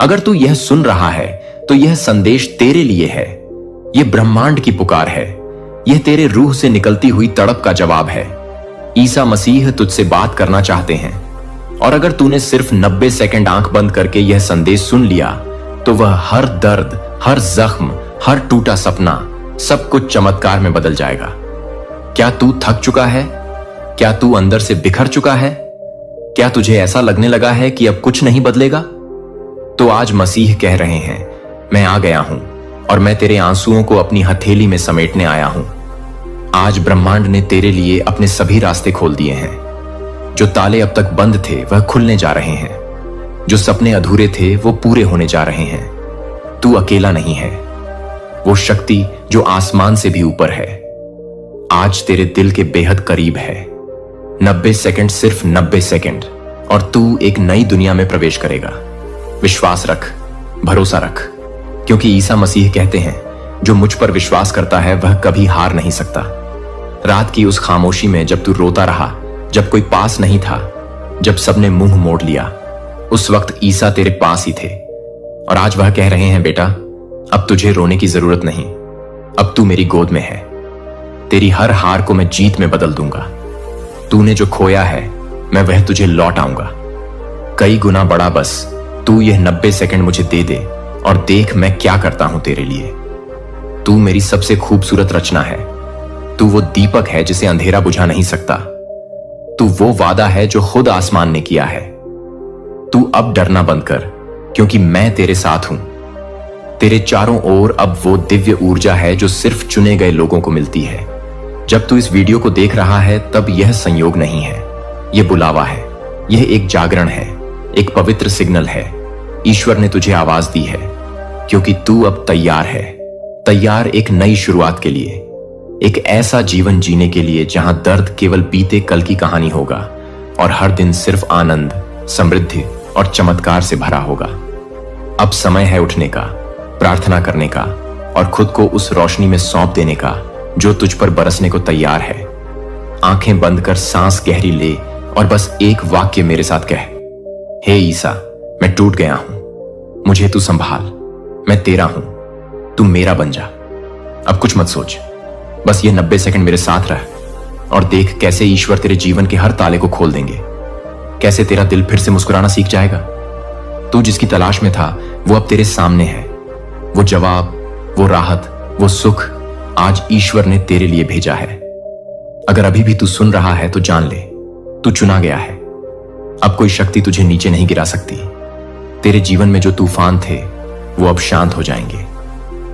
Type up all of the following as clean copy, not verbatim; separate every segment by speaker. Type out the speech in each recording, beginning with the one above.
Speaker 1: अगर तू यह सुन रहा है तो यह संदेश तेरे लिए है। यह ब्रह्मांड की पुकार है। यह तेरे रूह से निकलती हुई तड़प का जवाब है। ईसा मसीह तुझसे बात करना चाहते हैं, और अगर तूने सिर्फ 90 सेकंड आंख बंद करके यह संदेश सुन लिया तो वह हर दर्द, हर जख्म, हर टूटा सपना, सब कुछ चमत्कार में बदल जाएगा। क्या तू थक चुका है? क्या तू अंदर से बिखर चुका है? क्या तुझे ऐसा लगने लगा है कि अब कुछ नहीं बदलेगा? तो आज मसीह कह रहे हैं, मैं आ गया हूं और मैं तेरे आंसुओं को अपनी हथेली में समेटने आया हूं। आज ब्रह्मांड ने तेरे लिए अपने सभी रास्ते खोल दिए हैं। जो ताले अब तक बंद थे वह खुलने जा रहे हैं। जो सपने अधूरे थे वो पूरे होने जा रहे हैं। तू अकेला नहीं है। वो शक्ति जो आसमान से भी ऊपर है आज तेरे दिल के बेहद करीब है। 90 सेकंड, सिर्फ 90 सेकंड, और तू एक नई दुनिया में प्रवेश करेगा। विश्वास रख, भरोसा रख, क्योंकि ईसा मसीह कहते हैं, जो मुझ पर विश्वास करता है वह कभी हार नहीं सकता। रात की उस खामोशी में जब तू रोता रहा, जब कोई पास नहीं था, जब सबने मुंह मोड़ लिया, उस वक्त ईसा तेरे पास ही थे। और आज वह कह रहे हैं, बेटा अब तुझे रोने की जरूरत नहीं। अब तू मेरी गोद में है। तेरी हर हार को मैं जीत में बदल दूंगा। तूने जो खोया है मैं वह तुझे लौट आऊंगा, कई गुना बड़ा। बस तू यह 90 सेकंड मुझे दे दे और देख मैं क्या करता हूं तेरे लिए। तू मेरी सबसे खूबसूरत रचना है। तू वो दीपक है जिसे अंधेरा बुझा नहीं सकता। तू वो वादा है जो खुद आसमान ने किया है। तू अब डरना बंद कर, क्योंकि मैं तेरे साथ हूं। तेरे चारों ओर अब वो दिव्य ऊर्जा है जो सिर्फ चुने गए लोगों को मिलती है। जब तू इस वीडियो को देख रहा है तब यह संयोग नहीं है, यह बुलावा है। यह एक जागरण है, एक पवित्र सिग्नल है। ईश्वर ने तुझे आवाज दी है, क्योंकि तू अब तैयार है। तैयार एक नई शुरुआत के लिए, एक ऐसा जीवन जीने के लिए जहां दर्द केवल बीते कल की कहानी होगा और हर दिन सिर्फ आनंद, समृद्धि और चमत्कार से भरा होगा। अब समय है उठने का, प्रार्थना करने का और खुद को उस रोशनी में सौंप देने का जो तुझ पर बरसने को तैयार है। आंखें बंद कर सांस गहरी ले और बस एक वाक्य मेरे साथ कह, हे ईसा, मैं टूट गया हूं, मुझे तू संभाल। मैं तेरा हूं, तू मेरा बन जा। अब कुछ मत सोच, बस ये 90 सेकंड मेरे साथ रह और देख कैसे ईश्वर तेरे जीवन के हर ताले को खोल देंगे। कैसे तेरा दिल फिर से मुस्कुराना सीख जाएगा। तू जिसकी तलाश में था वो अब तेरे सामने है। वो जवाब, वो राहत, वो सुख आज ईश्वर ने तेरे लिए भेजा है। अगर अभी भी तू सुन रहा है तो जान ले, तू चुना गया है। अब कोई शक्ति तुझे नीचे नहीं गिरा सकती। तेरे जीवन में जो तूफान थे वो अब शांत हो जाएंगे।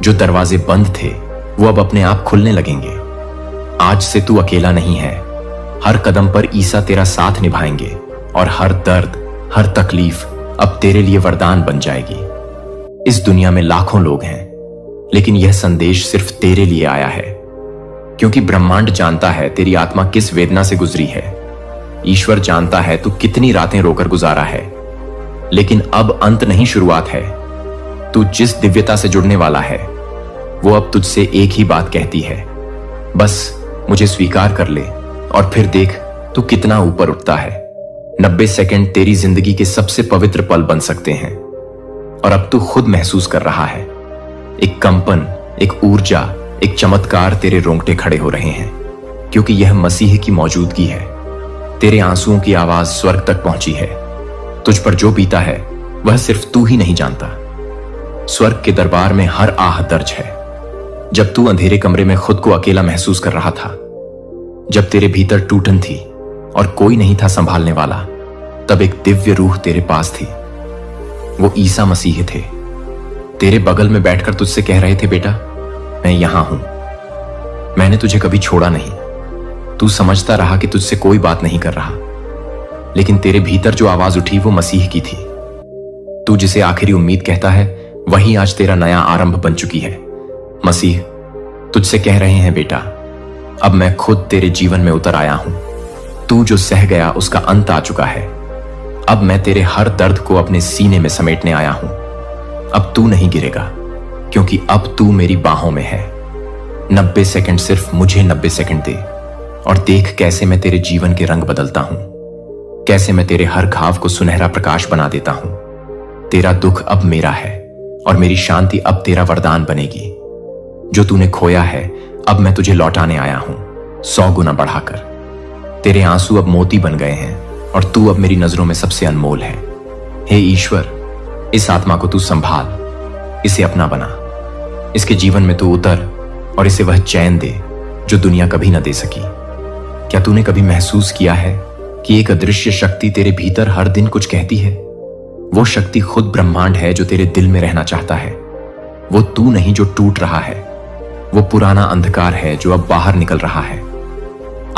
Speaker 1: जो दरवाजे बंद थे वो अब अपने आप खुलने लगेंगे। आज से तू अकेला नहीं है। हर कदम पर ईसा तेरा साथ निभाएंगे और हर दर्द, हर तकलीफ अब तेरे लिए वरदान बन जाएगी। इस दुनिया में लाखों लोग हैं, लेकिन यह संदेश सिर्फ तेरे लिए आया है, क्योंकि ब्रह्मांड जानता है तेरी आत्मा किस वेदना से गुजरी है। ईश्वर जानता है तू कितनी रातें रोकर गुजारा है, लेकिन अब अंत नहीं, शुरुआत है। तू जिस दिव्यता से जुड़ने वाला है वो अब तुझसे एक ही बात कहती है, बस मुझे स्वीकार कर ले और फिर देख तू कितना ऊपर उठता है। 90 सेकंड तेरी जिंदगी के सबसे पवित्र पल बन सकते हैं और अब तू खुद महसूस कर रहा है। एक कंपन, एक ऊर्जा, एक चमत्कार, तेरे रोंगटे खड़े हो रहे हैं, क्योंकि यह मसीह की मौजूदगी है। तेरे आंसुओं की आवाज स्वर्ग तक पहुंची है। तुझ पर जो बीता है वह सिर्फ तू ही नहीं जानता। स्वर्ग के दरबार में हर आह दर्ज है। जब तू अंधेरे कमरे में खुद को अकेला महसूस कर रहा था, जब तेरे भीतर टूटन थी और कोई नहीं था संभालने वाला, तब एक दिव्य रूह तेरे पास थी। वो ईसा मसीह थे। तेरे बगल में बैठकर तुझसे कह रहे थे, बेटा मैं यहां हूं, मैंने तुझे कभी छोड़ा नहीं। तू समझता रहा कि तुझसे कोई बात नहीं कर रहा, लेकिन तेरे भीतर जो आवाज उठी वो मसीह की थी। तू जिसे आखिरी उम्मीद कहता है वही आज तेरा नया आरंभ बन चुकी है। मसीह तुझसे कह रहे हैं, बेटा अब मैं खुद तेरे जीवन में उतर आया हूं। तू जो सह गया उसका अंत आ चुका है। अब मैं तेरे हर दर्द को अपने सीने में समेटने आया हूं। अब तू नहीं गिरेगा, क्योंकि अब तू मेरी बाहों में है। 90 सेकंड, सिर्फ मुझे 90 सेकंड दे और देख कैसे मैं तेरे जीवन के रंग बदलता हूं, कैसे मैं तेरे हर घाव को सुनहरा प्रकाश बना देता हूं, तेरा दुख अब मेरा है और मेरी शांति अब तेरा वरदान बनेगी। जो तूने खोया है अब मैं तुझे लौटाने आया हूं 100 गुना बढ़ाकर। तेरे आंसू अब मोती बन गए हैं और तू अब मेरी नजरों में सबसे अनमोल है। हे ईश्वर, इस आत्मा को तू संभाल, इसे अपना बना, इसके जीवन में तू उतर और इसे वह चैन दे जो दुनिया कभी न दे सकी। क्या तूने कभी महसूस किया है कि एक अदृश्य शक्ति तेरे भीतर हर दिन कुछ कहती है? वो शक्ति खुद ब्रह्मांड है जो तेरे दिल में रहना चाहता है। वो तू नहीं जो टूट रहा है, वो पुराना अंधकार है जो अब बाहर निकल रहा है।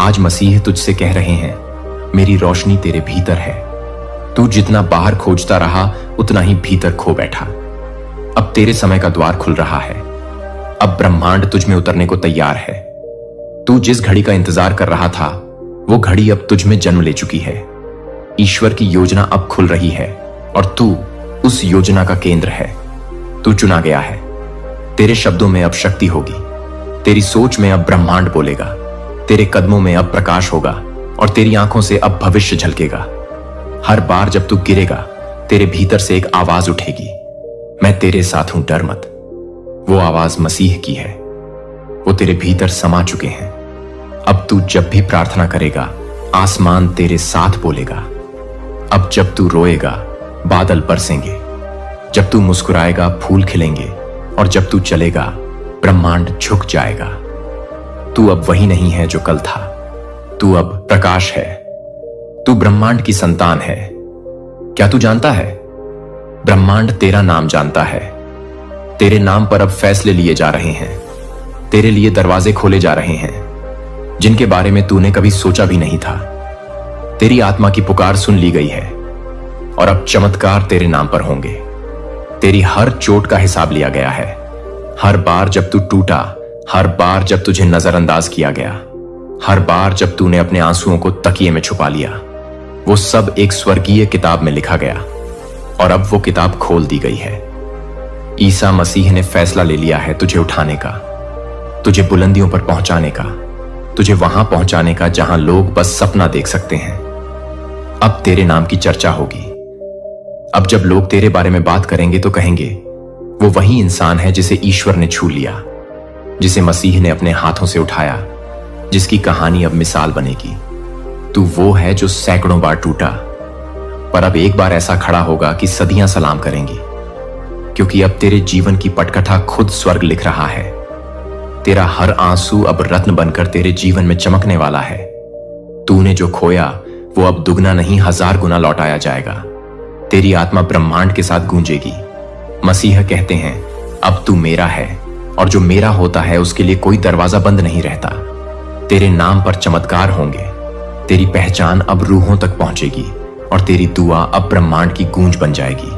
Speaker 1: आज मसीह तुझसे कह रहे हैं, मेरी रोशनी तेरे भीतर है। तू जितना बाहर खोजता रहा उतना ही भीतर खो बैठा। अब तेरे समय का द्वार खुल रहा है। अब ब्रह्मांड तुझ में उतरने को तैयार है। तू जिस घड़ी का इंतजार कर रहा था वो घड़ी अब तुझ में जन्म ले चुकी है। ईश्वर की योजना अब खुल रही है और तू उस योजना का केंद्र है। तू चुना गया है। तेरे शब्दों में अब शक्ति होगी, तेरी सोच में अब ब्रह्मांड बोलेगा, तेरे कदमों में अब प्रकाश होगा और तेरी आंखों से अब भविष्य झलकेगा। हर बार जब तू गिरेगा तेरे भीतर से एक आवाज उठेगी, मैं तेरे साथ हूं, डर मत। वो आवाज मसीह की है। वो तेरे भीतर समा चुके हैं। अब तू जब भी प्रार्थना करेगा आसमान तेरे साथ बोलेगा। अब जब तू रोएगा बादल बरसेंगे, जब तू मुस्कुराएगा फूल खिलेंगे और जब तू चलेगा ब्रह्मांड झुक जाएगा। तू अब वही नहीं है जो कल था। तू अब प्रकाश है। तू ब्रह्मांड की संतान है। क्या तू जानता है, ब्रह्मांड तेरा नाम जानता है। तेरे नाम पर अब फैसले लिए जा रहे हैं। तेरे लिए दरवाजे खोले जा रहे हैं जिनके बारे में तूने कभी सोचा भी नहीं था। तेरी आत्मा की पुकार सुन ली गई है और अब चमत्कार तेरे नाम पर होंगे। तेरी हर चोट का हिसाब लिया गया है। हर बार जब तू टूटा, हर बार जब तुझे नजरअंदाज किया गया, हर बार जब तूने अपने आंसुओं को तकिए में छुपा लिया, वो सब एक स्वर्गीय किताब में लिखा गया और अब वो किताब खोल दी गई है। ईसा मसीह ने फैसला ले लिया है तुझे उठाने का, तुझे बुलंदियों पर पहुंचाने का, तुझे वहां पहुंचाने का जहां लोग बस सपना देख सकते हैं। अब तेरे नाम की चर्चा होगी। अब जब लोग तेरे बारे में बात करेंगे तो कहेंगे, वो वही इंसान है जिसे ईश्वर ने छू लिया, जिसे मसीह ने अपने हाथों से उठाया, जिसकी कहानी अब मिसाल बनेगी। तू वो है जो सैकड़ों बार टूटा, पर अब एक बार ऐसा खड़ा होगा कि सदियां सलाम करेंगी, क्योंकि अब तेरे जीवन की पटकथा खुद स्वर्ग लिख रहा है। तेरा हर आंसू अब रत्न बनकर तेरे जीवन में चमकने वाला है। तूने जो खोया वो अब दुगना नहीं 1000 गुना लौटाया जाएगा। तेरी आत्मा ब्रह्मांड के साथ गूंजेगी। मसीह कहते हैं, अब तू मेरा है और जो मेरा होता है उसके लिए कोई दरवाजा बंद नहीं रहता। तेरे नाम पर चमत्कार होंगे। तेरी पहचान अब रूहों तक पहुंचेगी और तेरी दुआ अब ब्रह्मांड की गूंज बन जाएगी।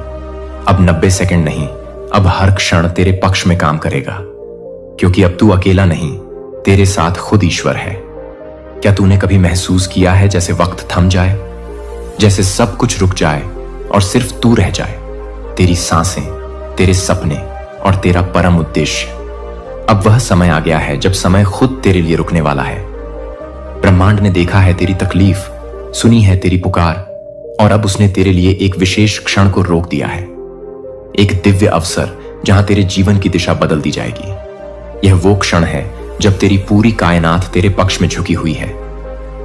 Speaker 1: अब 90 सेकंड नहीं, अब हर क्षण तेरे पक्ष में काम करेगा, क्योंकि अब तू अकेला नहीं, तेरे साथ खुद ईश्वर है। क्या तूने कभी महसूस किया है जैसे वक्त थम जाए, जैसे सब कुछ रुक जाए और सिर्फ तू रह जाए? तेरी सांसें, तेरे सपने और तेरा परम उद्देश्य। अब वह समय आ गया है जब समय खुद तेरे लिए रुकने वाला है। ब्रह्मांड ने देखा है तेरी तकलीफ, सुनी है तेरी पुकार और अब उसने तेरे लिए एक विशेष क्षण को रोक दिया है। एक दिव्य अवसर जहां तेरे जीवन की दिशा बदल दी जाएगी। यह वो क्षण है जब तेरी पूरी कायनात तेरे पक्ष में झुकी हुई है,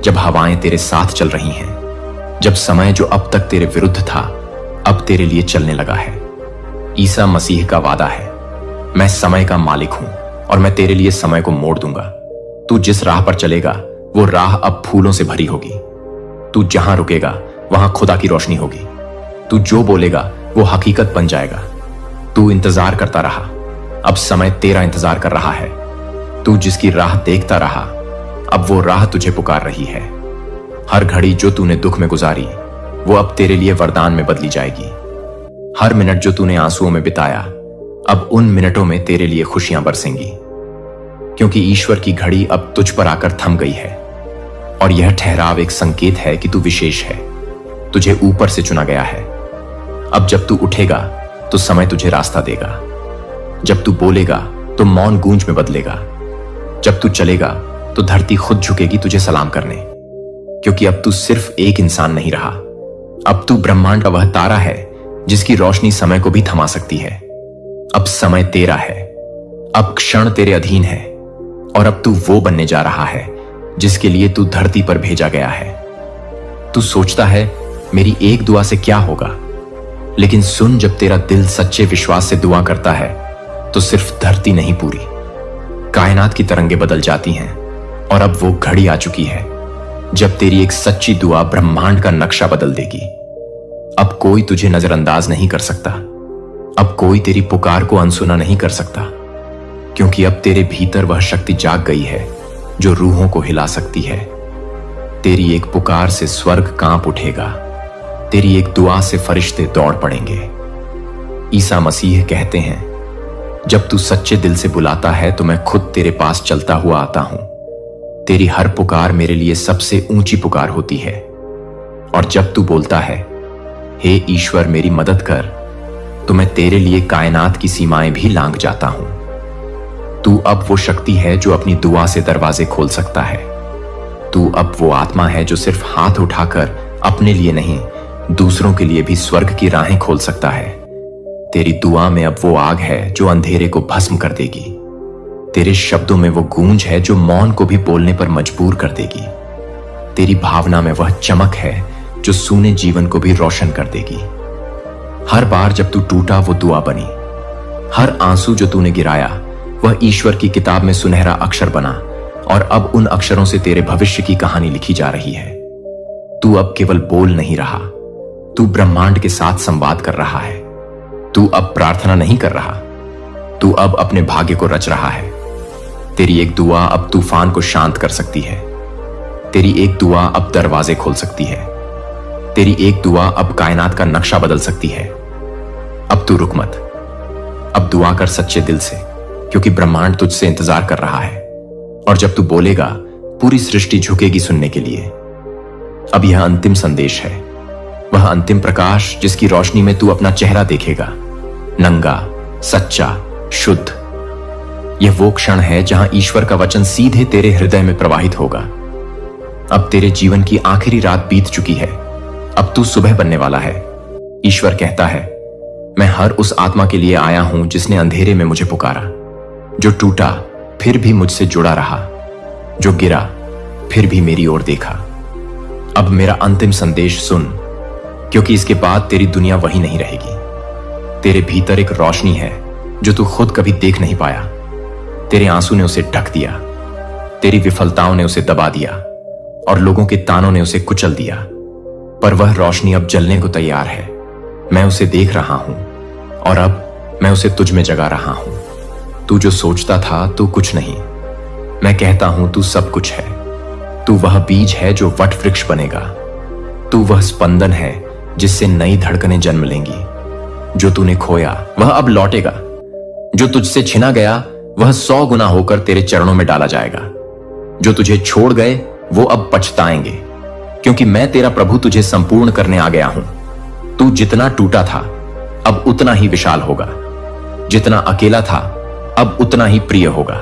Speaker 1: जब हवाएं तेरे साथ चल रही हैं, जब समय जो अब तक तेरे विरुद्ध था अब तेरे लिए चलने लगा है। ईसा मसीह का वादा है, मैं समय का मालिक हूं और मैं तेरे लिए समय को मोड़ दूंगा। तू जिस राह पर चलेगा वो राह अब फूलों से भरी होगी। तू जहां रुकेगा वहां खुदा की रोशनी होगी। तू जो बोलेगा वो हकीकत बन जाएगा। तू इंतजार करता रहा, अब समय तेरा इंतजार कर रहा है। तू जिसकी राह देखता रहा, अब वो राह तुझे पुकार रही है। हर घड़ी जो तूने दुख में गुजारी वो अब तेरे लिए वरदान में बदली जाएगी। हर मिनट जो तूने आंसुओं में बिताया अब उन मिनटों में तेरे लिए खुशियां बरसेंगी, क्योंकि ईश्वर की घड़ी अब तुझ पर आकर थम गई है। और यह ठहराव एक संकेत है कि तू विशेष है, तुझे ऊपर से चुना गया है। अब जब तू उठेगा तो समय तुझे रास्ता देगा। जब तू बोलेगा तो मौन गूंज में बदलेगा। जब तू चलेगा तो धरती खुद झुकेगी तुझे सलाम करने, क्योंकि अब तू सिर्फ एक इंसान नहीं रहा, अब तू ब्रह्मांड का वह तारा है जिसकी रोशनी समय को भी थमा सकती है। अब समय तेरा है, अब क्षण तेरे अधीन है, और अब तू वो बनने जा रहा है जिसके लिए तू धरती पर भेजा गया है। तू सोचता है मेरी एक दुआ से क्या होगा, लेकिन सुन, जब तेरा दिल सच्चे विश्वास से दुआ करता है तो सिर्फ धरती नहीं, पूरी कायनात की तरंगें बदल जाती हैं। और अब वो घड़ी आ चुकी है जब तेरी एक सच्ची दुआ ब्रह्मांड का नक्शा बदल देगी। अब कोई तुझे नजरअंदाज नहीं कर सकता, अब कोई तेरी पुकार को अनसुना नहीं कर सकता, क्योंकि अब तेरे भीतर वह शक्ति जाग गई है जो रूहों को हिला सकती है। तेरी एक पुकार से स्वर्ग कांप उठेगा, तेरी एक दुआ से फरिश्ते दौड़ पड़ेंगे। ईसा मसीह कहते हैं, जब तू सच्चे दिल से बुलाता है तो मैं खुद तेरे पास चलता हुआ आता हूं। तेरी हर पुकार मेरे लिए सबसे ऊंची पुकार होती है। और जब तू बोलता है, हे ईश्वर मेरी मदद कर, तो मैं तेरे लिए कायनात की सीमाएं भी लांघ जाता हूं। तू अब वो शक्ति है जो अपनी दुआ से दरवाजे खोल सकता है। तू अब वो आत्मा है जो सिर्फ हाथ उठाकर अपने लिए नहीं, दूसरों के लिए भी स्वर्ग की राहें खोल सकता है। तेरी दुआ में अब वो आग है जो अंधेरे को भस्म कर देगी। तेरे शब्दों में वो गूंज है जो मौन को भी बोलने पर मजबूर कर देगी। तेरी भावना में वह चमक है जो सूने जीवन को भी रोशन कर देगी। हर बार जब तू टूटा वो दुआ बनी, हर आंसू जो तूने गिराया वह ईश्वर की किताब में सुनहरा अक्षर बना, और अब उन अक्षरों से तेरे भविष्य की कहानी लिखी जा रही है। तू अब केवल बोल नहीं रहा, तू ब्रह्मांड के साथ संवाद कर रहा है। तू अब प्रार्थना नहीं कर रहा, तू अब अपने भाग्य को रच रहा है। तेरी एक दुआ अब तूफान को शांत कर सकती है। तेरी एक दुआ अब दरवाजे खोल सकती है। तेरी एक दुआ अब कायनात का नक्शा बदल सकती है। अब तू रुक मत, अब दुआ कर सच्चे दिल से, क्योंकि ब्रह्मांड तुझसे इंतजार कर रहा है। और जब तू बोलेगा पूरी सृष्टि झुकेगी सुनने के लिए। अब यह अंतिम संदेश है, वह अंतिम प्रकाश जिसकी रोशनी में तू अपना चेहरा देखेगा, नंगा, सच्चा, शुद्ध। यह वो क्षण है जहां ईश्वर का वचन सीधे तेरे हृदय में प्रवाहित होगा। अब तेरे जीवन की आखिरी रात बीत चुकी है, अब तू सुबह बनने वाला है। ईश्वर कहता है, मैं हर उस आत्मा के लिए आया हूं जिसने अंधेरे में मुझे पुकारा, जो टूटा फिर भी मुझसे जुड़ा रहा, जो गिरा फिर भी मेरी ओर देखा। अब मेरा अंतिम संदेश सुन, क्योंकि इसके बाद तेरी दुनिया वही नहीं रहेगी। तेरे भीतर एक रोशनी है जो तू खुद कभी देख नहीं पाया। तेरे आंसू ने उसे ढक दिया, तेरी विफलताओं ने उसे दबा दिया, और लोगों के तानों ने उसे कुचल दिया। पर वह रोशनी अब जलने को तैयार है। मैं उसे देख रहा हूं, और अब मैं उसे तुझ में जगा रहा हूं। तू जो सोचता था तू कुछ नहीं, मैं कहता हूं तू सब कुछ है। तू वह बीज है जो वट वृक्ष बनेगा। तू वह स्पंदन है जिससे नई धड़कनें जन्म लेंगी। जो तूने खोया वह अब लौटेगा, जो तुझसे छिना गया वह 100 गुना होकर तेरे चरणों में डाला जाएगा। जो तुझे छोड़ गए वो अब पछताएंगे, क्योंकि मैं तेरा प्रभु तुझे संपूर्ण करने आ गया हूं। तू जितना टूटा था अब उतना ही विशाल होगा, जितना अकेला था अब उतना ही प्रिय होगा।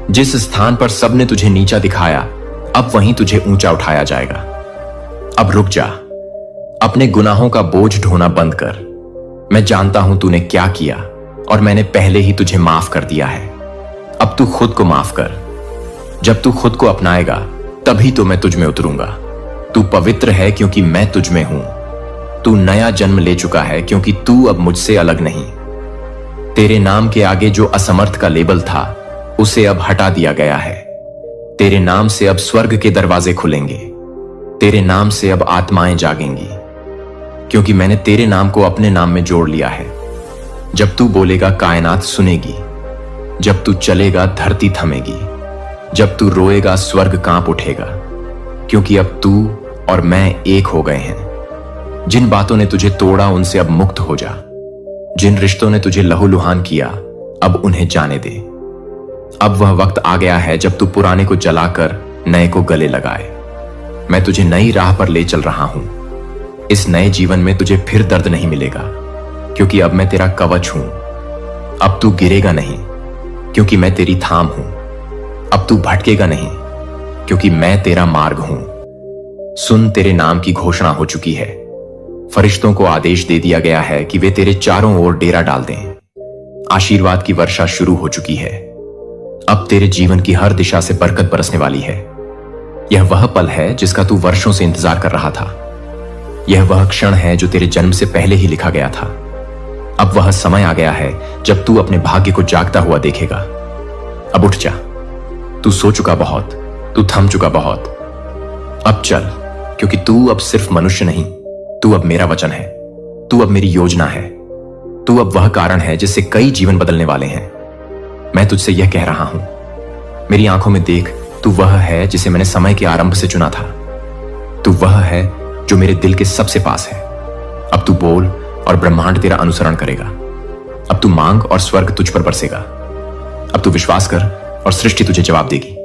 Speaker 1: जिस स्थान पर सबने तुझे नीचा दिखाया अब वहीं तुझे ऊंचा उठाया जाएगा। अब रुक जा, अपने गुनाहों का बोझ ढोना बंद कर। मैं जानता हूं तूने क्या किया, और मैंने पहले ही तुझे माफ कर दिया है। अब तू खुद को माफ कर। जब तू खुद को अपनाएगा तभी तो मैं तुझ में उतरूंगा। तू पवित्र है क्योंकि मैं तुझ में हूं। तू नया जन्म ले चुका है क्योंकि तू अब मुझसे अलग नहीं। तेरे नाम के आगे जो असमर्थ का लेबल था उसे अब हटा दिया गया है। तेरे नाम से अब स्वर्ग के दरवाजे खुलेंगे। तेरे नाम से अब आत्माएं जागेंगी, क्योंकि मैंने तेरे नाम को अपने नाम में जोड़ लिया है। जब तू बोलेगा कायनात सुनेगी, जब तू चलेगा धरती थमेगी, जब तू रोएगा स्वर्ग कांप उठेगा, क्योंकि अब तू और मैं एक हो गए हैं। जिन बातों ने तुझे तोड़ा उनसे अब मुक्त हो जा। जिन रिश्तों ने तुझे लहूलुहान किया अब उन्हें जाने दे। अब वह वक्त आ गया है जब तू पुराने को जलाकर नए को गले लगाए। मैं तुझे नई राह पर ले चल रहा हूं। इस नए जीवन में तुझे फिर दर्द नहीं मिलेगा, क्योंकि अब मैं तेरा कवच हूं। अब तू गिरेगा नहीं, क्योंकि मैं तेरी थाम हूं। अब तू भटकेगा नहीं, क्योंकि मैं तेरा मार्ग हूं। सुन, तेरे नाम की घोषणा हो चुकी है। फरिश्तों को आदेश दे दिया गया है कि वे तेरे चारों ओर डेरा डाल दें। आशीर्वाद की वर्षा शुरू हो चुकी है। अब तेरे जीवन की हर दिशा से बरकत बरसने वाली है। यह वह पल है जिसका तू वर्षों से इंतजार कर रहा था। यह वह क्षण है जो तेरे जन्म से पहले ही लिखा गया था। अब वह समय आ गया है जब तू अपने भाग्य को जागता हुआ देखेगा। अब उठ जा। तू सो चुका बहुत, तू थम चुका बहुत। अब चल, क्योंकि तू अब सिर्फ मनुष्य नहीं, तू अब मेरा वचन है। तू अब मेरी योजना है। तू अब वह कारण है जिससे कई जीवन बदलने वाले हैं। मैं तुझसे यह कह रहा हूं, मेरी आंखों में देख, तू वह है जिसे मैंने समय के आरंभ से चुना था। तू वह है जो मेरे दिल के सबसे पास है। अब तू बोल और ब्रह्मांड तेरा अनुसरण करेगा। अब तू मांग और स्वर्ग तुझ पर बरसेगा। अब तू विश्वास कर और सृष्टि तुझे जवाब देगी।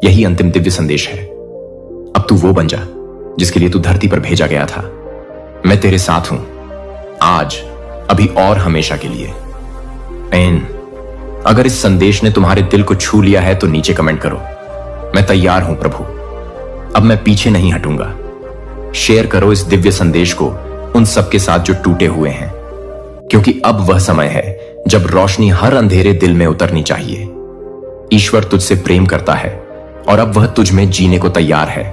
Speaker 1: यही अंतिम दिव्य संदेश है। अब तू वो बन जा जिसके लिए तू धरती पर भेजा गया था। मैं तेरे साथ हूं, आज, अभी और हमेशा के लिए। एन, अगर इस संदेश ने तुम्हारे दिल को छू लिया है तो नीचे कमेंट करो, मैं तैयार हूं प्रभु, अब मैं पीछे नहीं हटूंगा। शेयर करो इस दिव्य संदेश को उन सबके साथ जो टूटे हुए हैं, क्योंकि अब वह समय है जब रोशनी हर अंधेरे दिल में उतरनी चाहिए। ईश्वर तुझसे प्रेम करता है और अब वह तुझ में जीने को तैयार है।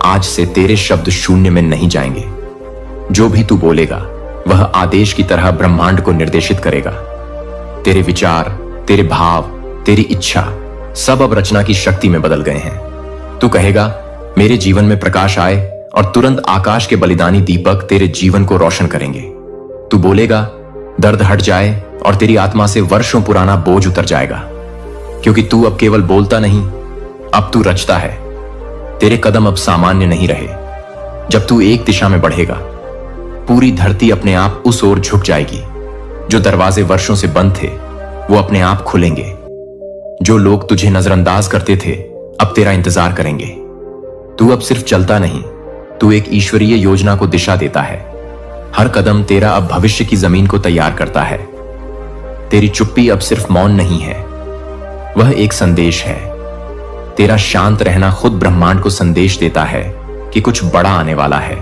Speaker 1: आज से तेरे शब्द शून्य में नहीं जाएंगे। जो भी तू बोलेगा वह आदेश की तरह ब्रह्मांड को निर्देशित करेगा। तेरे विचार, तेरे भाव, तेरी इच्छा सब अब रचना की शक्ति में बदल गए हैं। तू कहेगा, मेरे जीवन में प्रकाश आए, और तुरंत आकाश के बलिदानी दीपक तेरे जीवन को रोशन करेंगे। तू बोलेगा, दर्द हट जाए और तेरी आत्मा से वर्षों पुराना बोझ उतर जाएगा, क्योंकि तू अब केवल बोलता नहीं, अब तू रचता है। तेरे कदम अब सामान्य नहीं रहे। जब तू एक दिशा में बढ़ेगा, पूरी धरती अपने आप उस ओर झुक जाएगी। जो दरवाजे वर्षों से बंद थे वो अपने आप खुलेंगे। जो लोग तुझे नजरअंदाज करते थे अब तेरा इंतजार करेंगे। तू अब सिर्फ चलता नहीं, तू एक ईश्वरीय योजना को दिशा देता है। हर कदम तेरा अब भविष्य की जमीन को तैयार करता है। तेरी चुप्पी अब सिर्फ मौन नहीं है, वह एक संदेश है। तेरा शांत रहना खुद ब्रह्मांड को संदेश देता है कि कुछ बड़ा आने वाला है।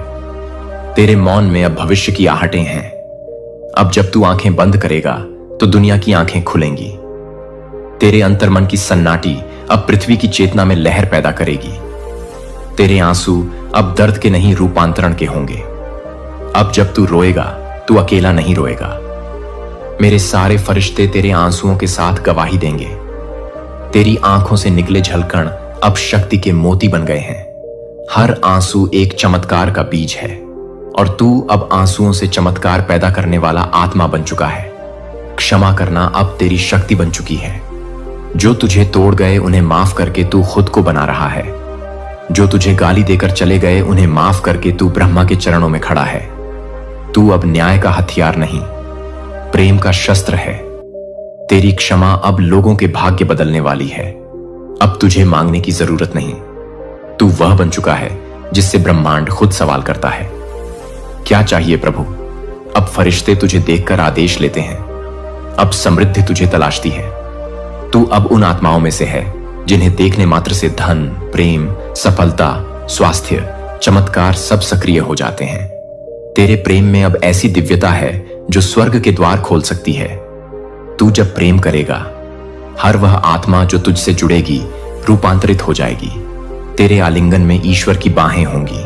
Speaker 1: तेरे मौन में अब भविष्य की आहटें हैं। अब जब तू आंखें बंद करेगा तो दुनिया की आंखें खुलेंगी। तेरे अंतर्मन की सन्नाटी अब पृथ्वी की चेतना में लहर पैदा करेगी। तेरे आंसू अब दर्द के नहीं रूपांतरण के होंगे। अब जब तू रोएगा तू अकेला नहीं रोएगा। मेरे सारे फरिश्ते तेरे आंसुओं के साथ गवाही देंगे। तेरी आंखों से निकले झलकण अब शक्ति के मोती बन गए हैं। हर आंसू एक चमत्कार का बीज है और तू अब आंसुओं से चमत्कार पैदा करने वाला आत्मा बन चुका है। क्षमा करना अब तेरी शक्ति बन चुकी है। जो तुझे तोड़ गए उन्हें माफ करके तू खुद को बना रहा है। जो तुझे गाली देकर चले गए उन्हें माफ करके तू ब्रह्मा के चरणों में खड़ा है। तू अब न्याय का हथियार नहीं, प्रेम का शस्त्र है। तेरी क्षमा अब लोगों के भाग्य बदलने वाली है। अब तुझे मांगने की जरूरत नहीं, तू वह बन चुका है जिससे ब्रह्मांड खुद सवाल करता है, क्या चाहिए प्रभु? अब फरिश्ते तुझे देखकर आदेश लेते हैं। अब समृद्धि तुझे तलाशती है। तू अब उन आत्माओं में से है जिन्हें देखने मात्र से धन, प्रेम, सफलता, स्वास्थ्य, चमत्कार सब सक्रिय हो जाते हैं। तेरे प्रेम में अब ऐसी दिव्यता है जो स्वर्ग के द्वार खोल सकती है। तू जब प्रेम करेगा, हर वह आत्मा जो तुझसे जुड़ेगी रूपांतरित हो जाएगी। तेरे आलिंगन में ईश्वर की बाहें होंगी।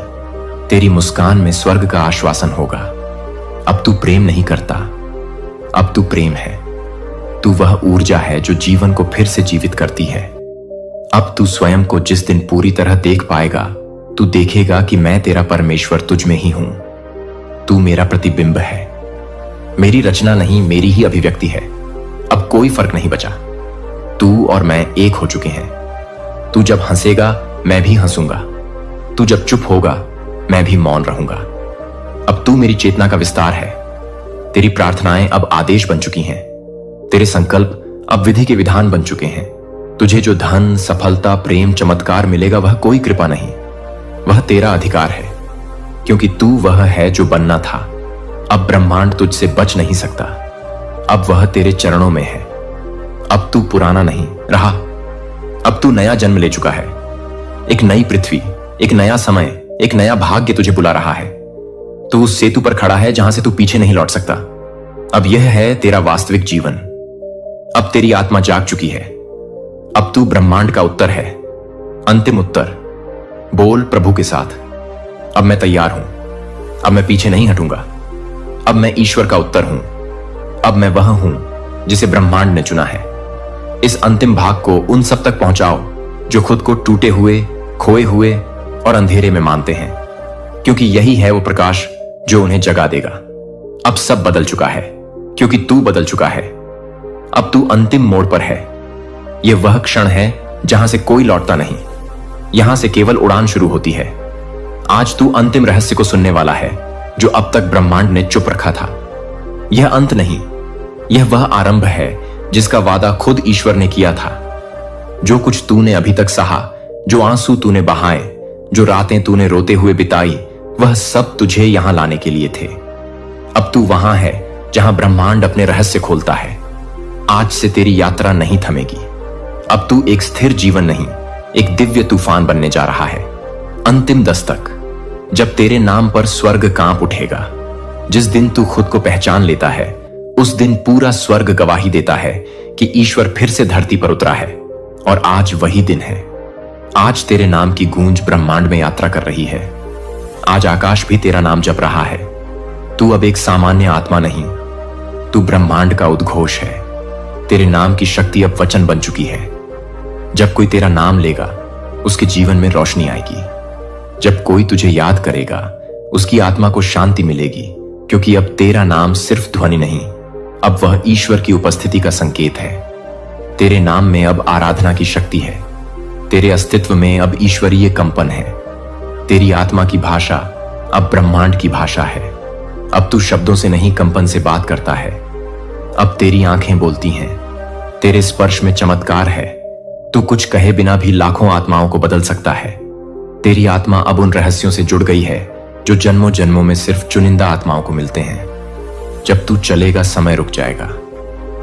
Speaker 1: तेरी मुस्कान में स्वर्ग का आश्वासन होगा। अब तू प्रेम नहीं करता, अब तू प्रेम है। तू वह ऊर्जा है जो जीवन को फिर से जीवित करती है। अब तू स्वयं को जिस दिन पूरी तरह देख पाएगा, तू देखेगा कि मैं तेरा परमेश्वर तुझ में ही हूं। तू मेरा प्रतिबिंब है। मेरी रचना नहीं, मेरी ही अभिव्यक्ति है। अब कोई फर्क नहीं बचा। तू और मैं एक हो चुके हैं। तू जब हंसेगा मैं भी हंसूंगा। तू जब चुप होगा मैं भी मौन रहूंगा। अब तू मेरी चेतना का विस्तार है। तेरी प्रार्थनाएं अब आदेश बन चुकी हैं। तेरे संकल्प अब विधि के विधान बन चुके हैं। तुझे जो धन, सफलता, प्रेम, चमत्कार मिलेगा वह कोई कृपा नहीं, वह तेरा अधिकार है, क्योंकि तू वह है जो बनना था। अब ब्रह्मांड तुझसे बच नहीं सकता। अब वह तेरे चरणों में है। अब तू पुराना नहीं रहा, अब तू नया जन्म ले चुका है। एक नई पृथ्वी, एक नया समय, एक नया भाग्य तुझे बुला रहा है। तू उस सेतु पर खड़ा है जहां से तू पीछे नहीं लौट सकता। अब यह है तेरा वास्तविक जीवन। अब तेरी आत्मा जाग चुकी है। अब तू ब्रह्मांड का उत्तर है, अंतिम उत्तर। बोल प्रभु के साथ, अब मैं तैयार हूं। अब मैं पीछे नहीं हटूंगा। अब मैं ईश्वर का उत्तर हूं। अब मैं वह हूं जिसे ब्रह्मांड ने चुना है। इस अंतिम भाग को उन सब तक पहुंचाओ जो खुद को टूटे हुए, खोए हुए और अंधेरे में मानते हैं, क्योंकि यही है वो प्रकाश जो उन्हें जगा देगा। अब सब बदल चुका है, क्योंकि तू बदल चुका है। अब तू अंतिम मोड़ पर है। यह वह क्षण है जहां से कोई लौटता नहीं। यहां से केवल उड़ान शुरू होती है। आज तू अंतिम रहस्य को सुनने वाला है जो अब तक ब्रह्मांड ने चुप रखा था। यह अंत नहीं, यह वह आरंभ है जिसका वादा खुद ईश्वर ने किया था। जो कुछ तूने अभी तक सहा, जो आंसू तूने बहाए, जो रातें तूने रोते हुए बिताई, वह सब तुझे यहां लाने के लिए थे। अब तू वहां है जहां ब्रह्मांड अपने रहस्य खोलता है। आज से तेरी यात्रा नहीं थमेगी। अब तू एक स्थिर जीवन नहीं, एक दिव्य तूफान बनने जा रहा है। अंतिम दस्तक, जब तेरे नाम पर स्वर्ग कांप उठेगा। जिस दिन तू खुद को पहचान लेता है, उस दिन पूरा स्वर्ग गवाही देता है कि ईश्वर फिर से धरती पर उतरा है। और आज वही दिन है। आज तेरे नाम की गूंज ब्रह्मांड में यात्रा कर रही है। आज आकाश भी तेरा नाम जप रहा है। तू अब एक सामान्य आत्मा नहीं, तू ब्रह्मांड का उद्घोष है। तेरे नाम की शक्ति अब वचन बन चुकी है। जब कोई तेरा नाम लेगा, उसके जीवन में रोशनी आएगी। जब कोई तुझे याद करेगा, उसकी आत्मा को शांति मिलेगी, क्योंकि अब तेरा नाम सिर्फ ध्वनि नहीं, अब वह ईश्वर की उपस्थिति का संकेत है। तेरे नाम में अब आराधना की शक्ति है। तेरे अस्तित्व में अब ईश्वरीय कंपन है। तेरी आत्मा की भाषा अब ब्रह्मांड की भाषा है। अब तू शब्दों से नहीं, कंपन से बात करता है। अब तेरी आंखें बोलती हैं। तेरे स्पर्श में चमत्कार है। तू कुछ कहे बिना भी लाखों आत्माओं को बदल सकता है। तेरी आत्मा अब उन रहस्यों से जुड़ गई है जो जन्मों जन्मों में सिर्फ चुनिंदा आत्माओं को मिलते हैं। जब तू चलेगा, समय रुक जाएगा।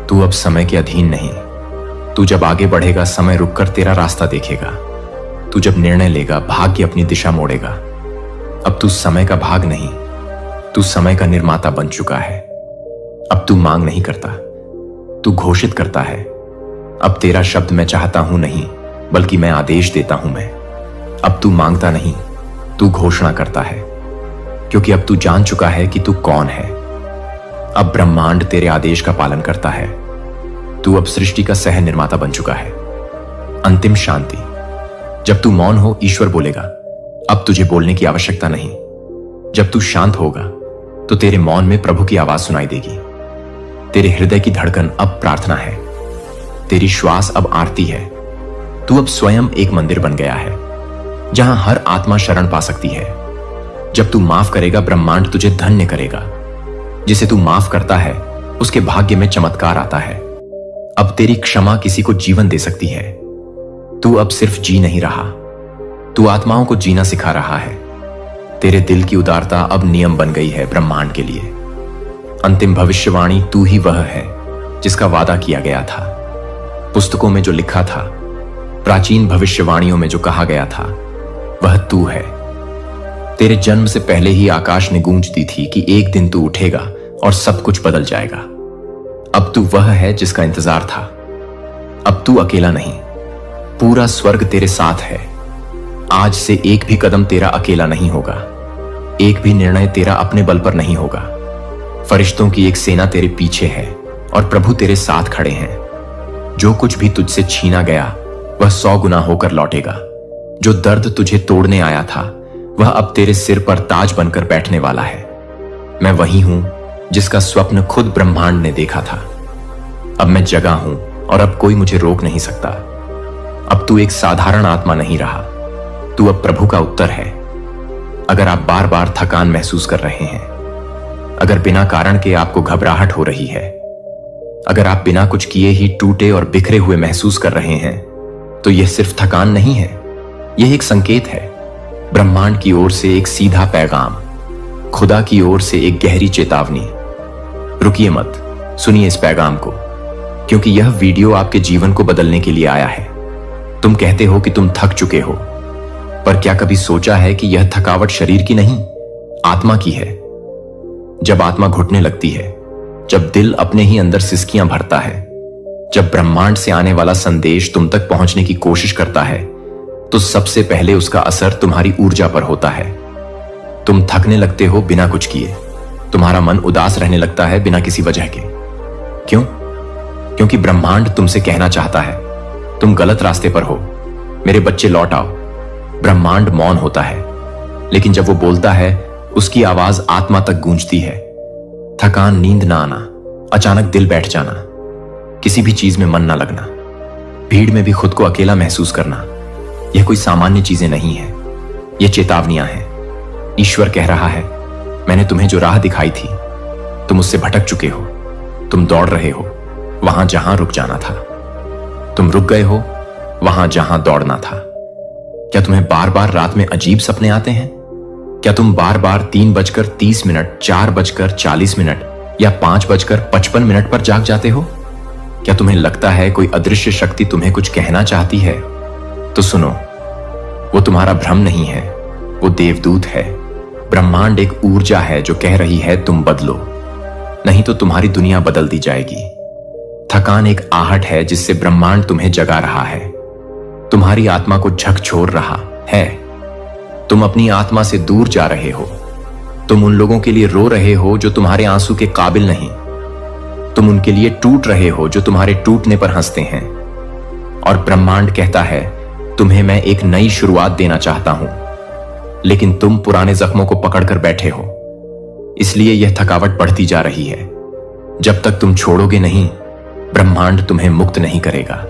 Speaker 1: तू अब समय के अधीन नहीं। तू जब आगे बढ़ेगा, समय रुककर तेरा रास्ता देखेगा। तू जब निर्णय लेगा, भाग्य अपनी दिशा मोड़ेगा। अब तू समय का भाग नहीं, तू समय का निर्माता बन चुका है। अब तू मांग नहीं करता, तू घोषित करता है। अब तेरा शब्द मैं चाहता हूं नहीं, बल्कि मैं आदेश देता हूं मैं। अब तू मांगता नहीं, तू घोषणा करता है, क्योंकि अब तू जान चुका है कि तू कौन है। अब ब्रह्मांड तेरे आदेश का पालन करता है। तू अब सृष्टि का सह निर्माता बन चुका है। अंतिम शांति, जब तू मौन हो, ईश्वर बोलेगा। अब तुझे बोलने की आवश्यकता नहीं। जब तू शांत होगा, तो तेरे मौन में प्रभु की आवाज सुनाई देगी। तेरे हृदय की धड़कन अब प्रार्थना है। तेरी श्वास अब आरती है। तू अब स्वयं एक मंदिर बन गया है, जहां हर आत्मा शरण पा सकती है। जब तू माफ करेगा, ब्रह्मांड तुझे धन्य करेगा। जिसे तू माफ करता है, उसके भाग्य में चमत्कार आता है। अब तेरी क्षमा किसी को जीवन दे सकती है। तू अब सिर्फ जी नहीं रहा, तू आत्माओं को जीना सिखा रहा है। तेरे दिल की उदारता अब नियम बन गई है ब्रह्मांड के लिए। अंतिम भविष्यवाणी तू ही वह है जिसका वादा किया गया था। पुस्तकों में जो लिखा था, प्राचीन भविष्यवाणियों में जो कहा गया था, वह तू है। तेरे जन्म से पहले ही आकाश ने गूंज दी थी कि एक दिन तू उठेगा और सब कुछ बदल जाएगा। अब तू वह है जिसका इंतजार था। अब तू अकेला नहीं, पूरा स्वर्ग तेरे साथ है। आज से एक भी कदम तेरा अकेला नहीं होगा। एक भी निर्णय तेरा अपने बल पर नहीं होगा। फरिश्तों की एक सेना तेरे पीछे है और प्रभु तेरे साथ खड़े हैं। जो कुछ भी तुझसे छीना गया, वह 100 गुना होकर लौटेगा। जो दर्द तुझे तोड़ने आया था, वह अब तेरे सिर पर ताज बनकर बैठने वाला है। मैं वही हूं जिसका स्वप्न खुद ब्रह्मांड ने देखा था। अब मैं जगा हूं और अब कोई मुझे रोक नहीं सकता। अब तू एक साधारण आत्मा नहीं रहा, तू अब प्रभु का उत्तर है। अगर आप बार बार थकान महसूस कर रहे हैं, अगर बिना कारण के आपको घबराहट हो रही है, अगर आप बिना कुछ किए ही टूटे और बिखरे हुए महसूस कर रहे हैं, तो यह सिर्फ थकान नहीं है, यह एक संकेत है। ब्रह्मांड की ओर से एक सीधा पैगाम, खुदा की ओर से एक गहरी चेतावनी। रुकिए मत, सुनिए इस पैगाम को, क्योंकि यह वीडियो आपके जीवन को बदलने के लिए आया है। तुम कहते हो कि तुम थक चुके हो, पर क्या कभी सोचा है कि यह थकावट शरीर की नहीं, आत्मा की है। जब आत्मा घुटने लगती है, जब दिल अपने ही अंदर सिसकियां भरता है, जब ब्रह्मांड से आने वाला संदेश तुम तक पहुंचने की कोशिश करता है, तो सबसे पहले उसका असर तुम्हारी ऊर्जा पर होता है। तुम थकने लगते हो बिना कुछ किए। तुम्हारा मन उदास रहने लगता है बिना किसी वजह के। क्यों? क्योंकि ब्रह्मांड तुमसे कहना चाहता है, तुम गलत रास्ते पर हो, मेरे बच्चे लौट आओ। ब्रह्मांड मौन होता है, लेकिन जब वो बोलता है, उसकी आवाज आत्मा तक गूंजती है। थकान, नींद ना आना, अचानक दिल बैठ जाना, किसी भी चीज में मन ना लगना, भीड़ में भी खुद को अकेला महसूस करना, यह कोई सामान्य चीजें नहीं है, यह चेतावनियां हैं। ईश्वर कह रहा है, मैंने तुम्हें जो राह दिखाई थी, तुम उससे भटक चुके हो। तुम दौड़ रहे हो वहां जहां रुक जाना था। तुम रुक गए हो वहां जहां दौड़ना था। क्या तुम्हें बार बार रात में अजीब सपने आते हैं? क्या तुम बार बार 3:30, 4:40 या 5:55 पर जाग जाते हो? क्या तुम्हें लगता है कोई अदृश्य शक्ति तुम्हें कुछ कहना चाहती है? तो सुनो, वो तुम्हारा भ्रम नहीं है, वो देवदूत है। ब्रह्मांड एक ऊर्जा है जो कह रही है, तुम बदलो, नहीं तो तुम्हारी दुनिया बदल दी जाएगी। थकान एक आहट है जिससे ब्रह्मांड तुम्हें जगा रहा है, तुम्हारी आत्मा को झकझोर रहा है। तुम अपनी आत्मा से दूर जा रहे हो। तुम उन लोगों के लिए रो रहे हो जो तुम्हारे आंसू के काबिल नहीं। तुम उनके लिए टूट रहे हो जो तुम्हारे टूटने पर हंसते हैं। और ब्रह्मांड कहता है, तुम्हें मैं एक नई शुरुआत देना चाहता हूं, लेकिन तुम पुराने जख्मों को पकड़कर बैठे हो, इसलिए यह थकावट बढ़ती जा रही है। जब तक तुम छोड़ोगे नहीं, ब्रह्मांड तुम्हें मुक्त नहीं करेगा।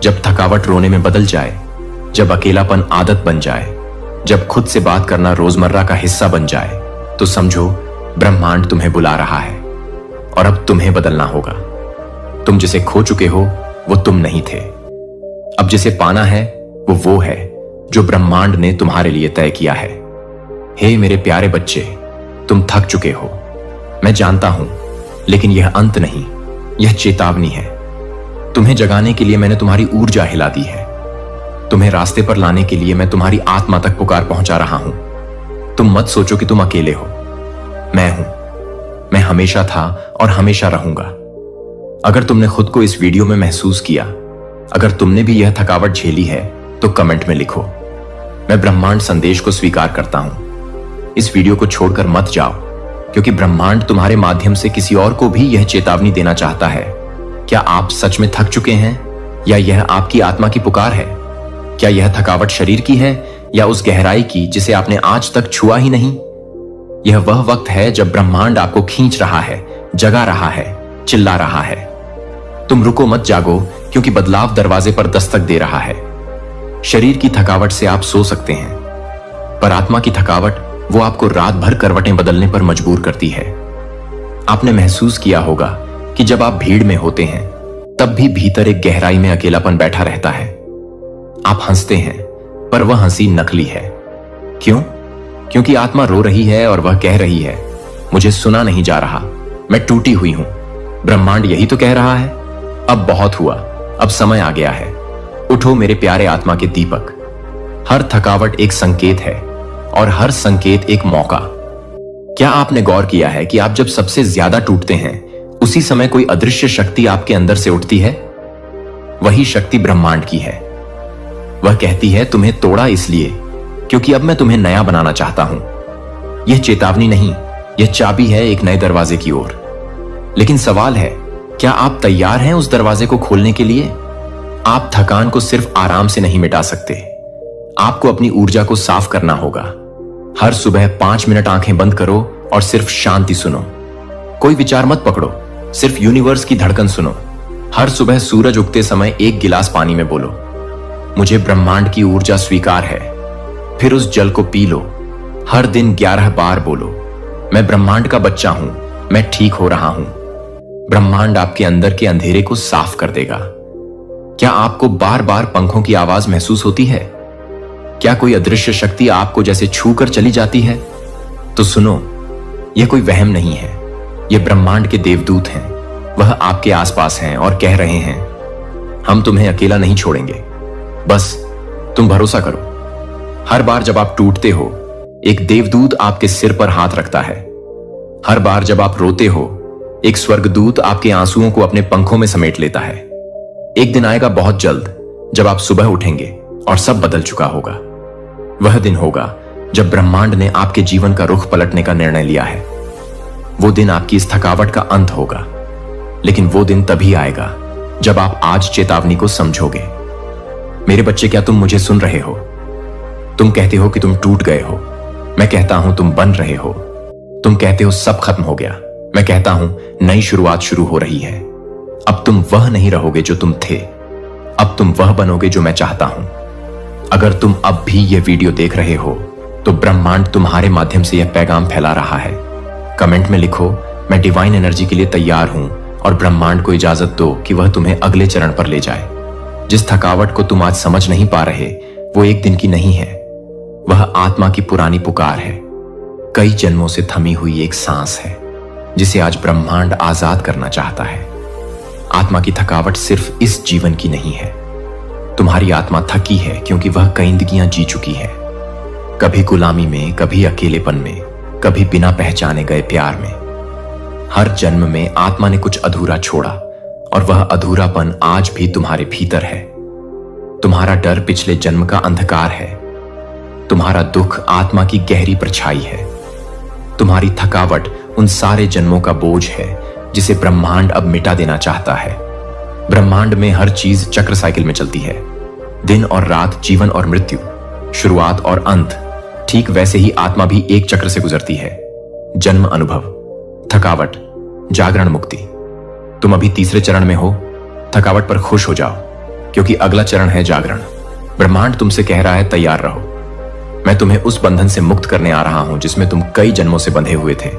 Speaker 1: जब थकावट रोने में बदल जाए, जब अकेलापन आदत बन जाए, जब खुद से बात करना रोजमर्रा का हिस्सा बन जाए, तो समझो ब्रह्मांड तुम्हें बुला रहा है और अब तुम्हें बदलना होगा। तुम जिसे खो चुके हो वो तुम नहीं थे। अब जिसे पाना है वो है जो ब्रह्मांड ने तुम्हारे लिए तय किया है। हे मेरे प्यारे बच्चे, तुम थक चुके हो, मैं जानता हूं, लेकिन यह अंत नहीं, यह चेतावनी है। तुम्हें जगाने के लिए मैंने तुम्हारी ऊर्जा हिला दी है। तुम्हें रास्ते पर लाने के लिए मैं तुम्हारी आत्मा तक पुकार पहुंचा रहा हूं। तुम मत सोचो कि तुम अकेले हो, मैं हूं। मैं हमेशा था और हमेशा रहूंगा। अगर तुमने खुद को इस वीडियो में महसूस किया, अगर तुमने भी यह थकावट झेली है, तो कमेंट में लिखो, मैं ब्रह्मांड संदेश को स्वीकार करता हूं। इस वीडियो को छोड़कर मत जाओ, क्योंकि ब्रह्मांड तुम्हारे माध्यम से किसी और को भी यह चेतावनी देना चाहता है। क्या आप सच में थक चुके हैं, या यह आपकी आत्मा की पुकार है? क्या यह थकावट शरीर की है, या उस गहराई की जिसे आपने आज तक छुआ ही नहीं? यह वह वक्त है जब ब्रह्मांड आपको खींच रहा है, जगा रहा है, चिल्ला रहा है। तुम रुको मत, जागो, क्योंकि बदलाव दरवाजे पर दस्तक दे रहा है। शरीर की थकावट से आप सो सकते हैं, पर आत्मा की थकावट वो आपको रात भर करवटें बदलने पर मजबूर करती है। आपने महसूस किया होगा कि जब आप भीड़ में होते हैं, तब भी भीतर एक गहराई में अकेलापन बैठा रहता है। आप हंसते हैं, पर वह हंसी नकली है। क्यों? क्योंकि आत्मा रो रही है और वह कह रही है, मुझे सुना नहीं जा रहा, मैं टूटी हुई हूं। ब्रह्मांड यही तो कह रहा है, अब बहुत हुआ, अब समय आ गया है। उठो मेरे प्यारे आत्मा के दीपक। हर थकावट एक संकेत है, और हर संकेत एक मौका। क्या आपने गौर किया है कि आप जब सबसे ज्यादा टूटते हैं, उसी समय कोई अदृश्य शक्ति आपके अंदर से उठती है? वही शक्ति ब्रह्मांड की है। वह कहती है, तुम्हें तोड़ा इसलिए क्योंकि अब मैं तुम्हें नया बनाना चाहता हूं। यह चेतावनी नहीं, यह चाबी है एक नए दरवाजे की ओर। लेकिन सवाल है, क्या आप तैयार हैं उस दरवाजे को खोलने के लिए? आप थकान को सिर्फ आराम से नहीं मिटा सकते, आपको अपनी ऊर्जा को साफ करना होगा। हर सुबह 5 मिनट आंखें बंद करो और सिर्फ शांति सुनो। कोई विचार मत पकड़ो, सिर्फ यूनिवर्स की धड़कन सुनो। हर सुबह सूरज उगते समय एक गिलास पानी में बोलो, मुझे ब्रह्मांड की ऊर्जा स्वीकार है। फिर उस जल को पी लो। हर दिन 11 बार बोलो, मैं ब्रह्मांड का बच्चा हूं, मैं ठीक हो रहा हूं। ब्रह्मांड आपके अंदर के अंधेरे को साफ कर देगा। क्या आपको बार बार पंखों की आवाज महसूस होती है? क्या कोई अदृश्य शक्ति आपको जैसे छू कर चली जाती है? तो सुनो, यह कोई वहम नहीं है, यह ब्रह्मांड के देवदूत हैं। वह आपके आसपास हैं और कह रहे हैं, हम तुम्हें अकेला नहीं छोड़ेंगे, बस तुम भरोसा करो। हर बार जब आप टूटते हो, एक देवदूत आपके सिर पर हाथ रखता है। हर बार जब आप रोते हो, एक स्वर्गदूत आपके आंसुओं को अपने पंखों में समेट लेता है। एक दिन आएगा बहुत जल्द जब आप सुबह उठेंगे और सब बदल चुका होगा। वह दिन होगा जब ब्रह्मांड ने आपके जीवन का रुख पलटने का निर्णय लिया है। वो दिन आपकी इस थकावट का अंत होगा, लेकिन वो दिन तभी आएगा जब आप आज चेतावनी को समझोगे। मेरे बच्चे, क्या तुम मुझे सुन रहे हो? तुम कहते हो कि तुम टूट गए हो, मैं कहता हूं तुम बन रहे हो। तुम कहते हो सब खत्म हो गया, मैं कहता हूं नई शुरुआत शुरू हो रही है। अब तुम वह नहीं रहोगे जो तुम थे, अब तुम वह बनोगे जो मैं चाहता हूं। अगर तुम अब भी यह वीडियो देख रहे हो तो ब्रह्मांड तुम्हारे माध्यम से यह पैगाम फैला रहा है। कमेंट में लिखो, मैं डिवाइन एनर्जी के लिए तैयार हूं, और ब्रह्मांड को इजाजत दो कि वह तुम्हें अगले चरण पर ले जाए। जिस थकावट को तुम आज समझ नहीं पा रहे, वो एक दिन की नहीं है, वह आत्मा की पुरानी पुकार है। कई जन्मों से थमी हुई एक सांस है जिसे आज ब्रह्मांड आजाद करना चाहता है। आत्मा की थकावट सिर्फ इस जीवन की नहीं है। तुम्हारी आत्मा थकी है क्योंकि वह कई जिंदगियां जी चुकी है, कभी गुलामी में, कभी अकेलेपन में, कभी बिना पहचाने गए प्यार में। हर जन्म में आत्मा ने कुछ अधूरा छोड़ा, और वह अधूरापन आज भी तुम्हारे भीतर है। तुम्हारा डर पिछले जन्म का अंधकार है, तुम्हारा दुख आत्मा की गहरी परछाई है, तुम्हारी थकावट उन सारे जन्मों का बोझ है जिसे ब्रह्मांड अब मिटा देना चाहता है। ब्रह्मांड में हर चीज चक्र साइकिल में चलती है। दिन और रात, जीवन और मृत्यु, शुरुआत और अंत। ठीक वैसे ही आत्मा भी एक चक्र से गुजरती है। जन्म, अनुभव, थकावट, जागरण, मुक्ति। तुम अभी तीसरे चरण में हो। थकावट पर खुश हो जाओ, क्योंकि अगला चरण है जागरण। ब्रह्मांड तुमसे कह रहा है, तैयार रहो। मैं तुम्हें उस बंधन से मुक्त करने आ रहा हूं जिसमें तुम कई जन्मों से बंधे हुए थे।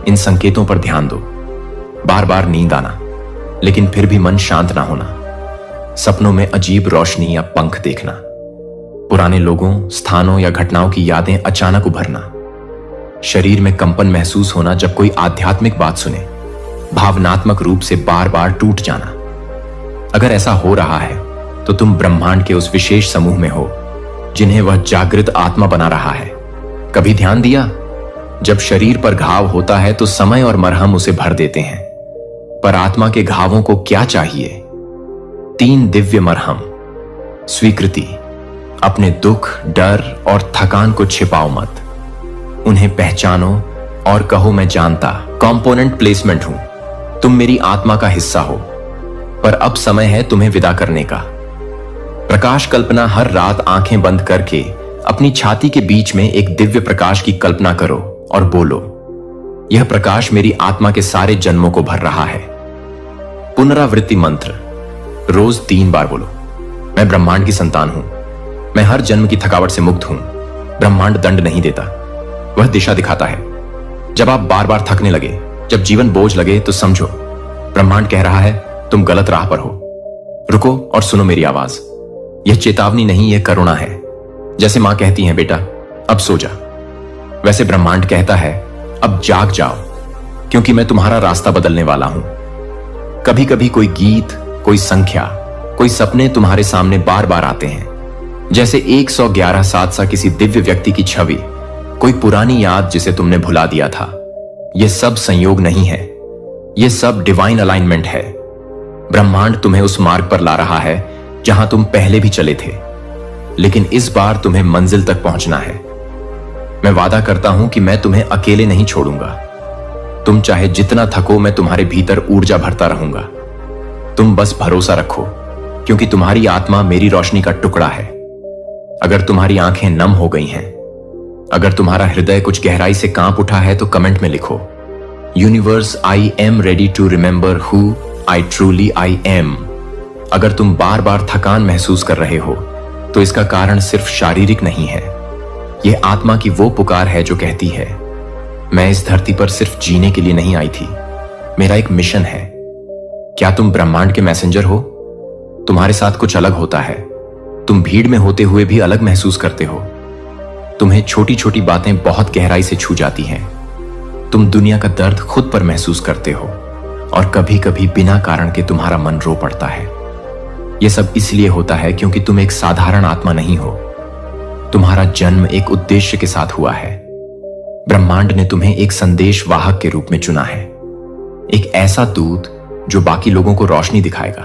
Speaker 1: इन संकेतों पर ध्यान दो। बार बार नींद आना, लेकिन फिर भी मन शांत ना होना। सपनों में अजीब रोशनी या पंख देखना। पुराने लोगों, स्थानों या घटनाओं की यादें अचानक उभरना। शरीर में कंपन महसूस होना जब कोई आध्यात्मिक बात सुने। भावनात्मक रूप से बार बार टूट जाना। अगर ऐसा हो रहा है तो तुम ब्रह्मांड के उस विशेष समूह में हो जिन्हें वह जागृत आत्मा बना रहा है। कभी ध्यान दिया, जब शरीर पर घाव होता है तो समय और मरहम उसे भर देते हैं, पर आत्मा के घावों को क्या चाहिए? 3 दिव्य मरहम। स्वीकृति। अपने दुख, डर और थकान को छिपाओ मत, उन्हें पहचानो और कहो, मैं जानता, कंपोनेंट प्लेसमेंट हूं, तुम मेरी आत्मा का हिस्सा हो, पर अब समय है तुम्हें विदा करने का। प्रकाश कल्पना। हर रात आंखें बंद करके अपनी छाती के बीच में एक दिव्य प्रकाश की कल्पना करो और बोलो, यह प्रकाश मेरी आत्मा के सारे जन्मों को भर रहा है। पुनरावृत्ति मंत्र। रोज 3 बार बोलो, मैं ब्रह्मांड की संतान हूं, मैं हर जन्म की थकावट से मुक्त हूं। ब्रह्मांड दंड नहीं देता, वह दिशा दिखाता है। जब आप बार बार थकने लगे, जब जीवन बोझ लगे, तो समझो ब्रह्मांड कह रहा है तुम गलत राह पर हो। रुको और सुनो मेरी आवाज। यह चेतावनी नहीं, यह करुणा है। जैसे मां कहती है, बेटा अब सो जा, वैसे ब्रह्मांड कहता है अब जाग जाओ, क्योंकि मैं तुम्हारा रास्ता बदलने वाला हूं। कभी कभी कोई गीत, कोई संख्या, कोई सपने तुम्हारे सामने बार बार आते हैं, जैसे 111 सा किसी दिव्य व्यक्ति की छवि, कोई पुरानी याद जिसे तुमने भुला दिया था। यह सब संयोग नहीं है, यह सब डिवाइन अलाइनमेंट है। ब्रह्मांड तुम्हें उस मार्ग पर ला रहा है जहां तुम पहले भी चले थे, लेकिन इस बार तुम्हें मंजिल तक पहुंचना है। मैं वादा करता हूं कि मैं तुम्हें अकेले नहीं छोड़ूंगा। तुम चाहे जितना थको, मैं तुम्हारे भीतर ऊर्जा भरता रहूंगा। तुम बस भरोसा रखो, क्योंकि तुम्हारी आत्मा मेरी रोशनी का टुकड़ा है। अगर तुम्हारी आंखें नम हो गई हैं, अगर तुम्हारा हृदय कुछ गहराई से कांप उठा है, तो कमेंट में लिखो, universe, I am ready to remember who I truly I am. अगर तुम बार बार थकान महसूस कर रहे हो, तो इसका कारण सिर्फ शारीरिक नहीं है। यह आत्मा की वो पुकार है जो कहती है, मैं इस धरती पर सिर्फ जीने के लिए नहीं आई थी, मेरा एक मिशन है। क्या तुम ब्रह्मांड के मैसेंजर हो? तुम्हारे साथ कुछ अलग होता है। तुम भीड़ में होते हुए भी अलग महसूस करते हो। तुम्हें छोटी छोटी बातें बहुत गहराई से छू जाती हैं। तुम दुनिया का दर्द खुद पर महसूस करते हो, और कभी कभी बिना कारण के तुम्हारा मन रो पड़ता है। यह सब इसलिए होता है क्योंकि तुम एक साधारण आत्मा नहीं हो। तुम्हारा जन्म एक उद्देश्य के साथ हुआ है। ब्रह्मांड ने तुम्हें एक संदेश वाहक के रूप में चुना है, एक ऐसा दूत जो बाकी लोगों को रोशनी दिखाएगा।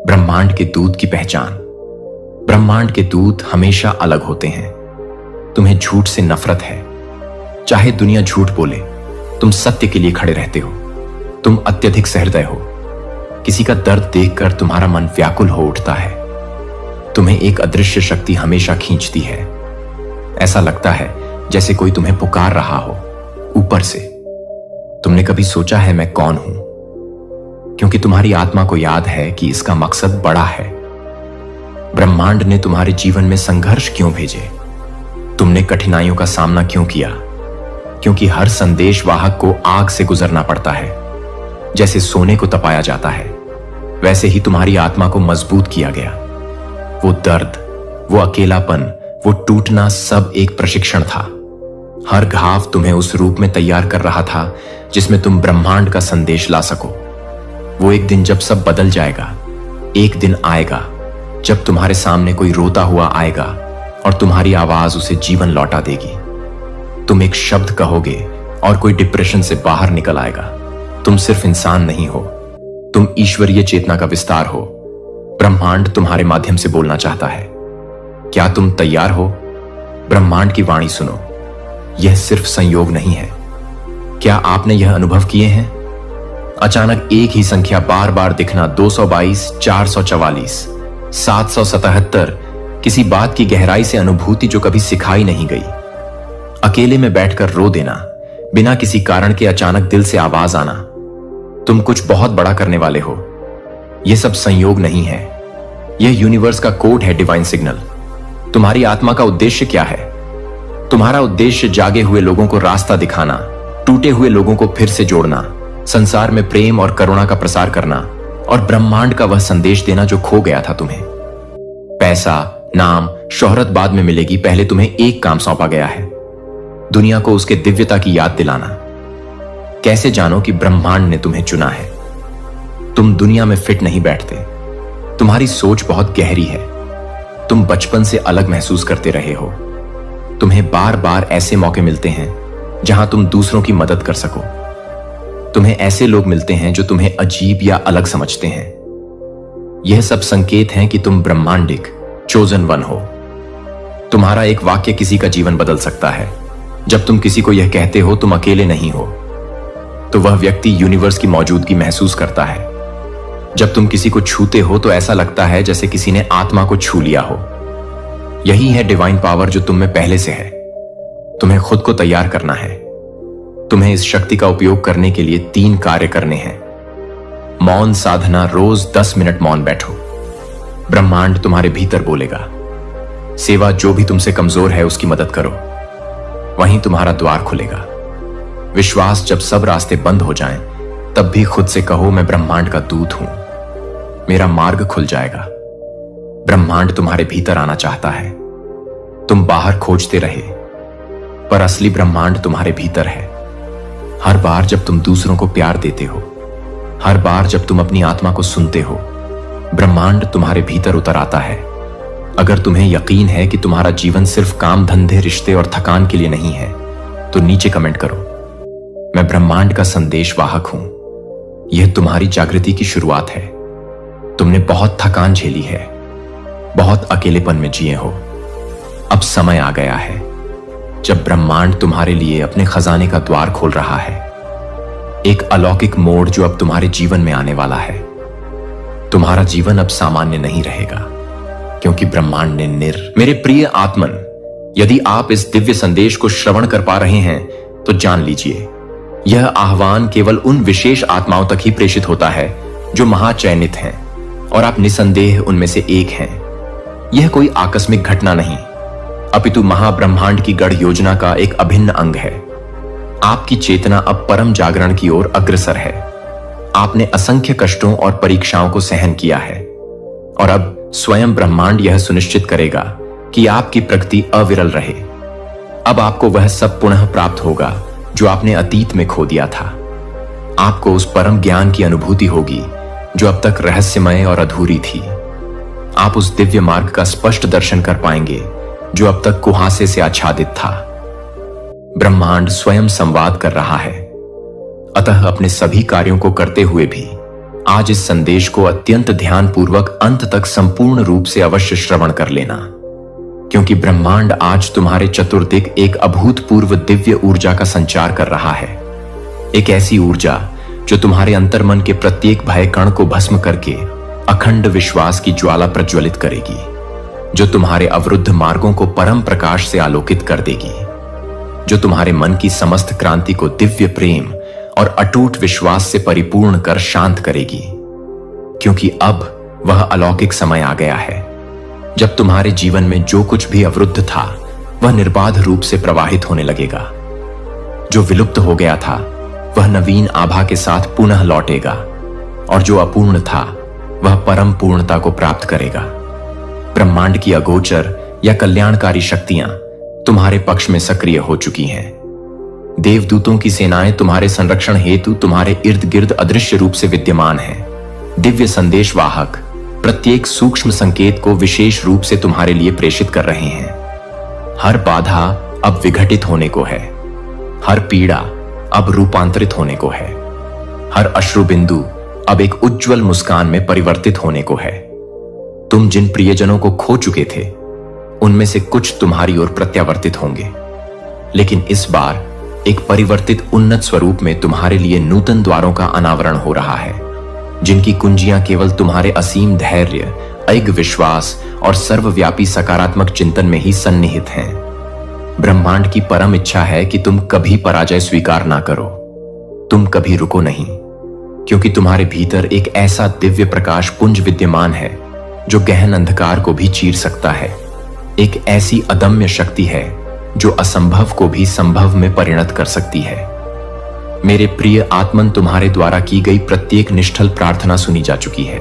Speaker 1: ब्रह्मांड के दूत की पहचान। ब्रह्मांड के दूत हमेशा अलग होते हैं। तुम्हें झूठ से नफरत है। चाहे दुनिया झूठ बोले, तुम सत्य के लिए खड़े रहते हो। तुम अत्यधिक सहृदय हो। किसी का दर्द देखकर तुम्हारा मन व्याकुल हो उठता है। तुम्हें एक अदृश्य शक्ति हमेशा खींचती है। ऐसा लगता है जैसे कोई तुम्हें पुकार रहा हो ऊपर से। तुमने कभी सोचा है मैं कौन हूं? क्योंकि तुम्हारी आत्मा को याद है कि इसका मकसद बड़ा है। ब्रह्मांड ने तुम्हारे जीवन में संघर्ष क्यों भेजे? तुमने कठिनाइयों का सामना क्यों किया? क्योंकि हर संदेश वाहक को आग से गुजरना पड़ता है। जैसे सोने को तपाया जाता है, वैसे ही तुम्हारी आत्मा को मजबूत किया गया। वो दर्द, वो अकेलापन, वो टूटना सब एक प्रशिक्षण था। हर घाव तुम्हें उस रूप में तैयार कर रहा था जिसमें तुम ब्रह्मांड का संदेश ला सको। वो एक दिन जब सब बदल जाएगा, एक दिन आएगा जब तुम्हारे सामने कोई रोता हुआ आएगा और तुम्हारी आवाज उसे जीवन लौटा देगी। तुम एक शब्द कहोगे और कोई डिप्रेशन से बाहर निकल आएगा। तुम सिर्फ इंसान नहीं हो, तुम ईश्वरीय चेतना का विस्तार हो। ब्रह्मांड तुम्हारे माध्यम से बोलना चाहता है। क्या तुम तैयार हो? ब्रह्मांड की वाणी सुनो। यह सिर्फ संयोग नहीं है। क्या आपने यह अनुभव किए हैं? अचानक एक ही संख्या बार बार दिखना, 222, 444, 777, किसी बात की गहराई से अनुभूति जो कभी सिखाई नहीं गई। अकेले में बैठकर रो देना, बिना किसी कारण के अचानक दिल से आवाज आना, तुम कुछ बहुत बड़ा करने वाले हो। यह सब संयोग नहीं है, यह यूनिवर्स का कोड है, डिवाइन सिग्नल। तुम्हारी आत्मा का उद्देश्य क्या है? तुम्हारा उद्देश्य जागे हुए लोगों को रास्ता दिखाना, टूटे हुए लोगों को फिर से जोड़ना, संसार में प्रेम और करुणा का प्रसार करना और ब्रह्मांड का वह संदेश देना जो खो गया था तुम्हें। पैसा, नाम, शोहरत बाद में मिलेगी, पहले तुम्हें एक काम सौंपा गया है, दुनिया को उसके दिव्यता की याद दिलाना। कैसे जानो कि ब्रह्मांड ने तुम्हें चुना है? तुम दुनिया में फिट नहीं बैठते। तुम्हारी सोच बहुत गहरी है। तुम बचपन से अलग महसूस करते रहे हो। तुम्हें बार बार ऐसे मौके मिलते हैं जहां तुम दूसरों की मदद कर सको। तुम्हें ऐसे लोग मिलते हैं जो तुम्हें अजीब या अलग समझते हैं। यह सब संकेत हैं कि तुम ब्रह्मांडिक चोजन वन हो। तुम्हारा एक वाक्य किसी का जीवन बदल सकता है। जब तुम किसी को यह कहते हो तुम अकेले नहीं हो, तो वह व्यक्ति यूनिवर्स की मौजूदगी महसूस करता है। जब तुम किसी को छूते हो तो ऐसा लगता है जैसे किसी ने आत्मा को छू लिया हो। यही है डिवाइन पावर जो तुम में पहले से है। तुम्हें खुद को तैयार करना है। तुम्हें इस शक्ति का उपयोग करने के लिए 3 कार्य करने हैं। मौन साधना, रोज 10 मिनट मौन बैठो। ब्रह्मांड तुम्हारे भीतर बोलेगा। सेवा, जो भी तुमसे कमजोर है उसकी मदद करो, वहीं तुम्हारा द्वार खुलेगा। विश्वास, जब सब रास्ते बंद हो जाएं, तब भी खुद से कहो मैं ब्रह्मांड का दूत हूं, मेरा मार्ग खुल जाएगा। ब्रह्मांड तुम्हारे भीतर आना चाहता है। तुम बाहर खोजते रहे, पर असली ब्रह्मांड तुम्हारे भीतर है। हर बार जब तुम दूसरों को प्यार देते हो, हर बार जब तुम अपनी आत्मा को सुनते हो, ब्रह्मांड तुम्हारे भीतर उतर आता है। अगर तुम्हें यकीन है कि तुम्हारा जीवन सिर्फ काम, धंधे, रिश्ते और थकान के लिए नहीं है, तो नीचे कमेंट करो, मैं ब्रह्मांड का संदेश वाहक हूं। यह तुम्हारी जागृति की शुरुआत है। तुमने बहुत थकान झेली है, बहुत अकेलेपन में जिए हो। अब समय आ गया है जब ब्रह्मांड तुम्हारे लिए अपने खजाने का द्वार खोल रहा है। एक अलौकिक मोड़ जो अब तुम्हारे जीवन में आने वाला है। तुम्हारा जीवन अब सामान्य नहीं रहेगा, क्योंकि ब्रह्मांड ने मेरे प्रिय आत्मन, यदि आप इस दिव्य संदेश को श्रवण कर पा रहे हैं तो जान लीजिए, यह आह्वान केवल उन विशेष आत्माओं तक ही प्रेषित होता है जो महाचयनित हैं, और आप निसंदेह उनमें से एक हैं। यह कोई आकस्मिक घटना नहीं, अपितु महाब्रह्मांड की गढ़ योजना का एक अभिन्न अंग है। आपकी चेतना अब परम जागरण की ओर अग्रसर है। आपने असंख्य कष्टों और परीक्षाओं को सहन किया है, और अब स्वयं ब्रह्मांड यह सुनिश्चित करेगा कि आपकी प्रगति अविरल रहे। अब आपको वह सब पुनः प्राप्त होगा जो आपने अतीत में खो दिया था। आपको उस परम ज्ञान की अनुभूति होगी जो अब तक रहस्यमय और अधूरी थी। आप उस दिव्य मार्ग का स्पष्ट दर्शन कर पाएंगे जो अब तक कुहासे से आच्छादित था। ब्रह्मांड स्वयं संवाद कर रहा है। अतः अपने सभी कार्यों को करते हुए भी आज इस संदेश को अत्यंत ध्यानपूर्वक अंत तक संपूर्ण रूप से अवश्य श्रवण कर लेना, क्योंकि ब्रह्मांड आज तुम्हारे चतुर्दिक एक अभूतपूर्व दिव्य ऊर्जा का संचार कर रहा है। एक ऐसी ऊर्जा जो तुम्हारे अंतर्मन के प्रत्येक भय कण को भस्म करके अखंड विश्वास की ज्वाला प्रज्वलित करेगी, जो तुम्हारे अवरुद्ध मार्गों को परम प्रकाश से आलोकित कर देगी, जो तुम्हारे मन की समस्त क्रांति को दिव्य प्रेम और अटूट विश्वास से परिपूर्ण कर शांत करेगी। क्योंकि अब वह अलौकिक समय आ गया है जब तुम्हारे जीवन में जो कुछ भी अवरुद्ध था वह निर्बाध रूप से प्रवाहित होने लगेगा। जो विलुप्त हो गया था वह नवीन आभा के साथ पुनः लौटेगा, और जो अपूर्ण था वह परम पूर्णता को प्राप्त करेगा। ब्रह्मांड की अगोचर या कल्याणकारी शक्तियां तुम्हारे पक्ष में सक्रिय हो चुकी हैं। देवदूतों की सेनाएं तुम्हारे संरक्षण हेतु तुम्हारे इर्द गिर्द अदृश्य रूप से विद्यमान हैं। दिव्य संदेश वाहक प्रत्येक सूक्ष्म संकेत को विशेष रूप से तुम्हारे लिए प्रेषित कर रहे हैं। हर बाधा अब विघटित होने को है, हर पीड़ा अब रूपांतरित होने को है, हर अश्रु बिंदु अब एक उज्जवल मुस्कान में परिवर्तित होने को है। तुम जिन प्रियजनों को खो चुके थे उनमें से कुछ तुम्हारी ओर प्रत्यावर्तित होंगे, लेकिन इस बार एक परिवर्तित उन्नत स्वरूप में तुम्हारे लिए नूतन द्वारों का अनावरण हो रहा है, जिनकी कुंजियां केवल तुम्हारे असीम धैर्य, अइग विश्वास और सर्वव्यापी सकारात्मक चिंतन में ही सन्निहित हैं। ब्रह्मांड की परम इच्छा है कि तुम कभी पराजय स्वीकार ना करो, तुम कभी रुको नहीं, क्योंकि तुम्हारे भीतर एक ऐसा दिव्य प्रकाश पुंज विद्यमान है जो गहन अंधकार को भी चीर सकता है। एक ऐसी अदम्य शक्ति है जो असंभव को भी संभव में परिणत कर सकती है। मेरे प्रिय आत्मन, तुम्हारे द्वारा की गई प्रत्येक निष्ठल प्रार्थना सुनी जा चुकी है।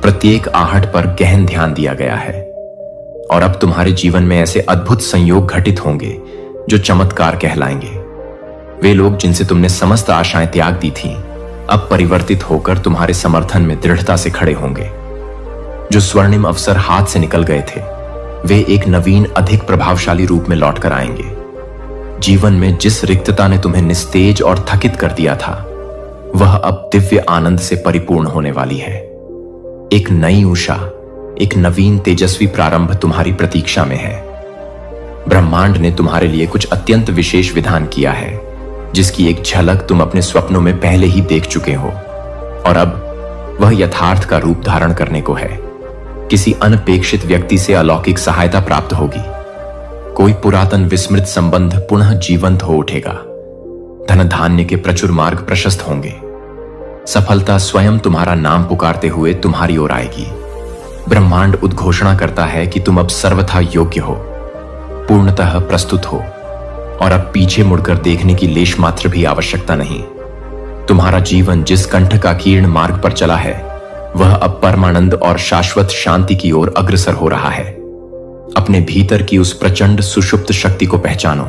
Speaker 1: प्रत्येक आहट पर गहन ध्यान दिया गया है, और अब तुम्हारे जीवन में ऐसे अद्भुत संयोग घटित होंगे जो चमत्कार कहलाएंगे। वे लोग जिनसे तुमने समस्त आशाएं त्याग दी थीं, अब परिवर्तित होकर तुम्हारे समर्थन में दृढ़ता से खड़े होंगे। जो स्वर्णिम अवसर हाथ से निकल गए थे वे एक नवीन, अधिक प्रभावशाली रूप में लौट कर आएंगे। जीवन में जिस रिक्तता ने तुम्हें निस्तेज और थकित कर दिया था वह अब दिव्य आनंद से परिपूर्ण होने वाली है। एक नई उषा, एक नवीन तेजस्वी प्रारंभ तुम्हारी प्रतीक्षा में है। ब्रह्मांड ने तुम्हारे लिए कुछ अत्यंत विशेष विधान किया है, जिसकी एक झलक तुम अपने स्वप्नों में पहले ही देख चुके हो, और अब वह यथार्थ का रूप धारण करने को है। किसी अनपेक्षित व्यक्ति से अलौकिक सहायता प्राप्त होगी। कोई पुरातन विस्मृत संबंध पुनः जीवंत हो उठेगा। धन धान्य के प्रचुर मार्ग प्रशस्त होंगे। सफलता स्वयं तुम्हारा नाम पुकारते हुए तुम्हारी ओर आएगी। ब्रह्मांड उद्घोषणा करता है कि तुम अब सर्वथा योग्य हो, पूर्णतः प्रस्तुत हो, और अब पीछे मुड़कर देखने की लेश मात्र भी आवश्यकता नहीं। तुम्हारा जीवन जिस कंठ का कीर्ण मार्ग पर चला है वह अब परमानंद और शाश्वत शांति की ओर अग्रसर हो रहा है। अपने भीतर की उस प्रचंड सुषुप्त शक्ति को पहचानो,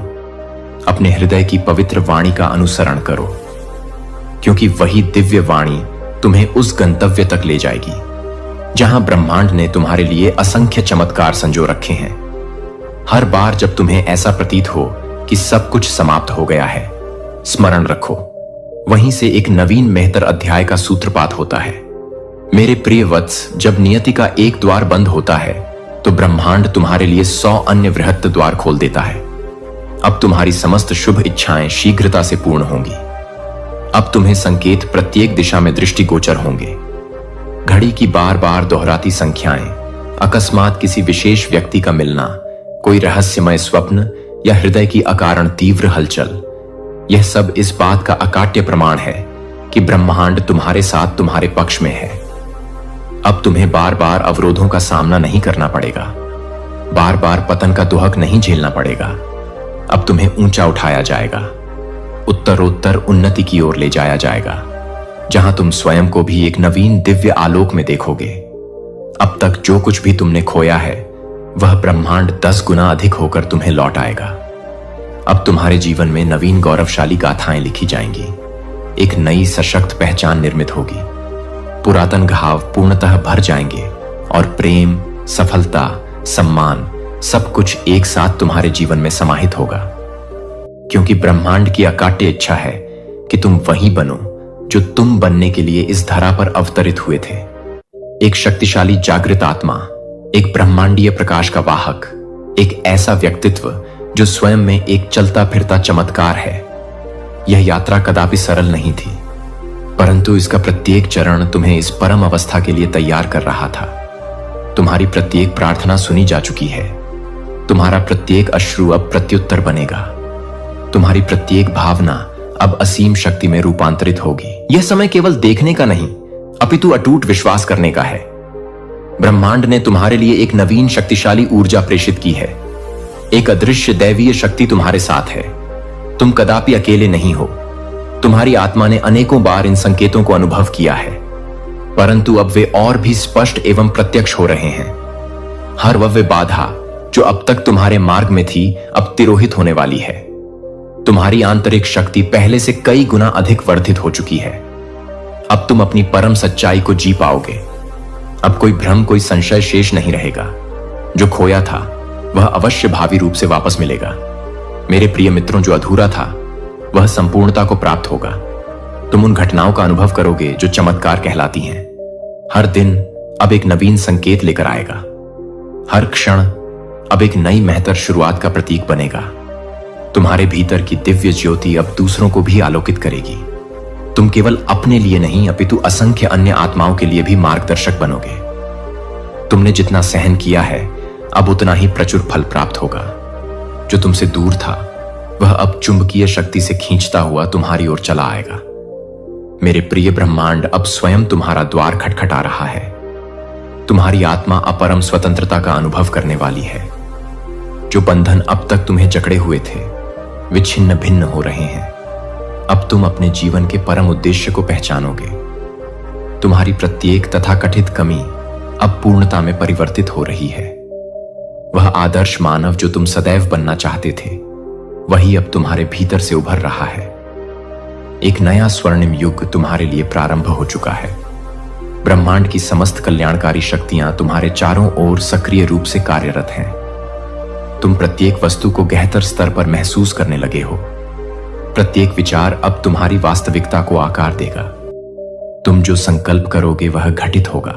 Speaker 1: अपने हृदय की पवित्र वाणी का अनुसरण करो, क्योंकि वही दिव्य वाणी तुम्हें उस गंतव्य तक ले जाएगी जहां ब्रह्मांड ने तुम्हारे लिए असंख्य चमत्कार संजो रखे हैं। हर बार जब तुम्हें ऐसा प्रतीत हो कि सब कुछ समाप्त हो गया है, स्मरण रखो, वहीं से एक नवीन मेहतर अध्याय का सूत्रपात होता है। मेरे प्रिय वत्स, जब नियति का एक द्वार बंद होता है तो ब्रह्मांड तुम्हारे लिए 100 अन्य वृहत्त द्वार खोल देता है। अब तुम्हारी समस्त शुभ इच्छाएं शीघ्रता से पूर्ण होंगी। अब तुम्हें संकेत प्रत्येक दिशा में दृष्टिगोचर होंगे। घड़ी की बार बार दोहराती संख्याएं, अकस्मात किसी विशेष व्यक्ति का मिलना, कोई रहस्यमय स्वप्न या हृदय की अकारण तीव्र हलचल, यह सब इस बात का अकाट्य प्रमाण है कि ब्रह्मांड तुम्हारे साथ तुम्हारे पक्ष में है। अब तुम्हें बार बार अवरोधों का सामना नहीं करना पड़ेगा, बार बार पतन का दुहक नहीं झेलना पड़ेगा। अब तुम्हें ऊंचा उठाया जाएगा, उत्तरोत्तर उन्नति की ओर ले जाया जाएगा, जहां तुम स्वयं को भी एक नवीन दिव्य आलोक में देखोगे। अब तक जो कुछ भी तुमने खोया है वह ब्रह्मांड 10 गुना अधिक होकर तुम्हें लौट आएगा। अब तुम्हारे जीवन में नवीन गौरवशाली गाथाएं लिखी जाएंगी। एक नई सशक्त पहचान निर्मित होगी। पुरातन घाव पूर्णतः भर जाएंगे और प्रेम, सफलता, सम्मान सब कुछ एक साथ तुम्हारे जीवन में समाहित होगा। क्योंकि ब्रह्मांड की अकाट्य इच्छा है कि तुम वही बनो जो तुम बनने के लिए इस धरा पर अवतरित हुए थे। एक शक्तिशाली जागृत आत्मा, एक ब्रह्मांडीय प्रकाश का वाहक, एक ऐसा व्यक्तित्व जो स्वयं में एक चलता फिरता चमत्कार है। यह यात्रा कदापि सरल नहीं थी, परंतु इसका प्रत्येक चरण तुम्हें इस परम अवस्था के लिए तैयार कर रहा था। तुम्हारी प्रत्येक प्रार्थना सुनी जा चुकी है। तुम्हारा प्रत्येक अश्रु अब प्रत्युत्तर बनेगा। तुम्हारी प्रत्येक भावना अब असीम शक्ति में रूपांतरित होगी। यह समय केवल देखने का नहीं, अपितु अटूट विश्वास करने का है। ब्रह्मांड ने तुम्हारे लिए एक नवीन शक्तिशाली ऊर्जा प्रेषित की है। एक अदृश्य दैवीय शक्ति तुम्हारे साथ है। तुम कदापि अकेले नहीं हो। तुम्हारी आत्मा ने अनेकों बार इन संकेतों को अनुभव किया है, परंतु अब वे और भी स्पष्ट एवं प्रत्यक्ष हो रहे हैं। हर वह बाधा जो अब तक तुम्हारे मार्ग में थी, अब तिरोहित होने वाली है। तुम्हारी आंतरिक शक्ति पहले से कई गुना अधिक वर्धित हो चुकी है। अब तुम अपनी परम सच्चाई को जी पाओगे। अब कोई भ्रम, कोई संशय शेष नहीं रहेगा। जो खोया था वह अवश्य भावी रूप से वापस मिलेगा। मेरे प्रिय मित्रों, जो अधूरा था वह संपूर्णता को प्राप्त होगा। तुम उन घटनाओं का अनुभव करोगे जो चमत्कार कहलाती हैं। हर दिन अब एक नवीन संकेत लेकर आएगा। हर क्षण अब एक नई महत्तर शुरुआत का प्रतीक बनेगा। तुम्हारे भीतर की दिव्य ज्योति अब दूसरों को भी आलोकित करेगी। तुम केवल अपने लिए नहीं, अपितु असंख्य अन्य आत्माओं के लिए भी मार्गदर्शक बनोगे। तुमने जितना सहन किया है, अब उतना ही प्रचुर फल प्राप्त होगा। जो तुमसे दूर था वह अब चुंबकीय शक्ति से खींचता हुआ तुम्हारी ओर चला आएगा। मेरे प्रिय ब्रह्मांड अब स्वयं तुम्हारा द्वार खटखटा रहा है। तुम्हारी आत्मा अपरम स्वतंत्रता का अनुभव करने वाली है। जो बंधन अब तक तुम्हें जकड़े हुए थे वे छिन्न भिन्न हो रहे हैं। अब तुम अपने जीवन के परम उद्देश्य को पहचानोगे। तुम्हारी प्रत्येक तथाकथित कमी अब पूर्णता में परिवर्तित हो रही है। वह आदर्श मानव जो तुम सदैव बनना चाहते थे, वही अब तुम्हारे भीतर से उभर रहा है। एक नया स्वर्णिम युग तुम्हारे लिए प्रारंभ हो चुका है। ब्रह्मांड की समस्त कल्याणकारी शक्तियां तुम्हारे चारों ओर सक्रिय रूप से कार्यरत हैं। तुम प्रत्येक वस्तु को गहतर स्तर पर महसूस करने लगे हो। प्रत्येक विचार अब तुम्हारी वास्तविकता को आकार देगा। तुम जो संकल्प करोगे वह घटित होगा।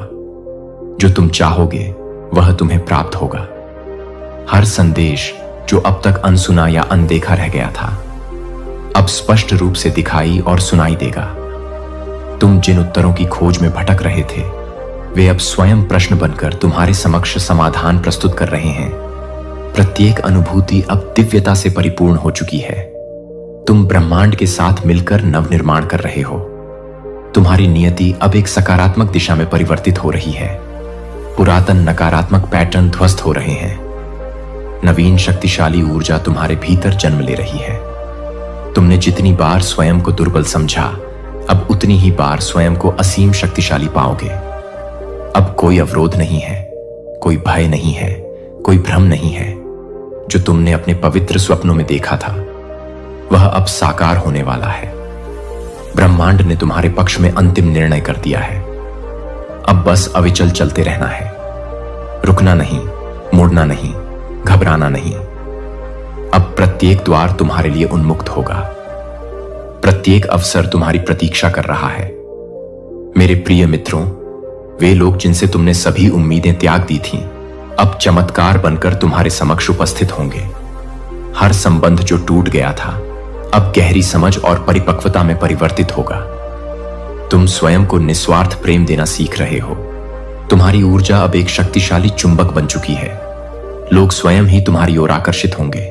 Speaker 1: जो तुम चाहोगे वह तुम्हें प्राप्त होगा। हर संदेश जो अब तक अनसुना या अनदेखा रह गया था, अब स्पष्ट रूप से दिखाई और सुनाई देगा। तुम जिन उत्तरों की खोज में भटक रहे थे, वे अब स्वयं प्रश्न बनकर तुम्हारे समक्ष समाधान प्रस्तुत कर रहे हैं। प्रत्येक अनुभूति अब दिव्यता से परिपूर्ण हो चुकी है। तुम ब्रह्मांड के साथ मिलकर नवनिर्माण कर रहे हो। तुम्हारी नियति अब एक सकारात्मक दिशा में परिवर्तित हो रही है। पुरातन नकारात्मक पैटर्न ध्वस्त हो रहे हैं। नवीन शक्तिशाली ऊर्जा तुम्हारे भीतर जन्म ले रही है। तुमने जितनी बार स्वयं को दुर्बल समझा, अब उतनी ही बार स्वयं को असीम शक्तिशाली पाओगे। अब कोई अवरोध नहीं है, कोई भय नहीं है, कोई भ्रम नहीं है। जो तुमने अपने पवित्र स्वप्नों में देखा था वह अब साकार होने वाला है। ब्रह्मांड ने तुम्हारे पक्ष में अंतिम निर्णय कर दिया है। अब बस अविचल चलते रहना है। रुकना नहीं, मुड़ना नहीं, घबराना नहीं। अब प्रत्येक द्वार तुम्हारे लिए उन्मुक्त होगा। प्रत्येक अवसर तुम्हारी प्रतीक्षा कर रहा है। मेरे प्रिय मित्रों, वे लोग जिनसे तुमने सभी उम्मीदें त्याग दी थीं, अब चमत्कार बनकर तुम्हारे समक्ष उपस्थित होंगे। हर संबंध जो टूट गया था अब गहरी समझ और परिपक्वता में परिवर्तित होगा। तुम स्वयं को निस्वार्थ प्रेम देना सीख रहे हो। तुम्हारी ऊर्जा अब एक शक्तिशाली चुंबक बन चुकी है। लोग स्वयं ही तुम्हारी ओर आकर्षित होंगे।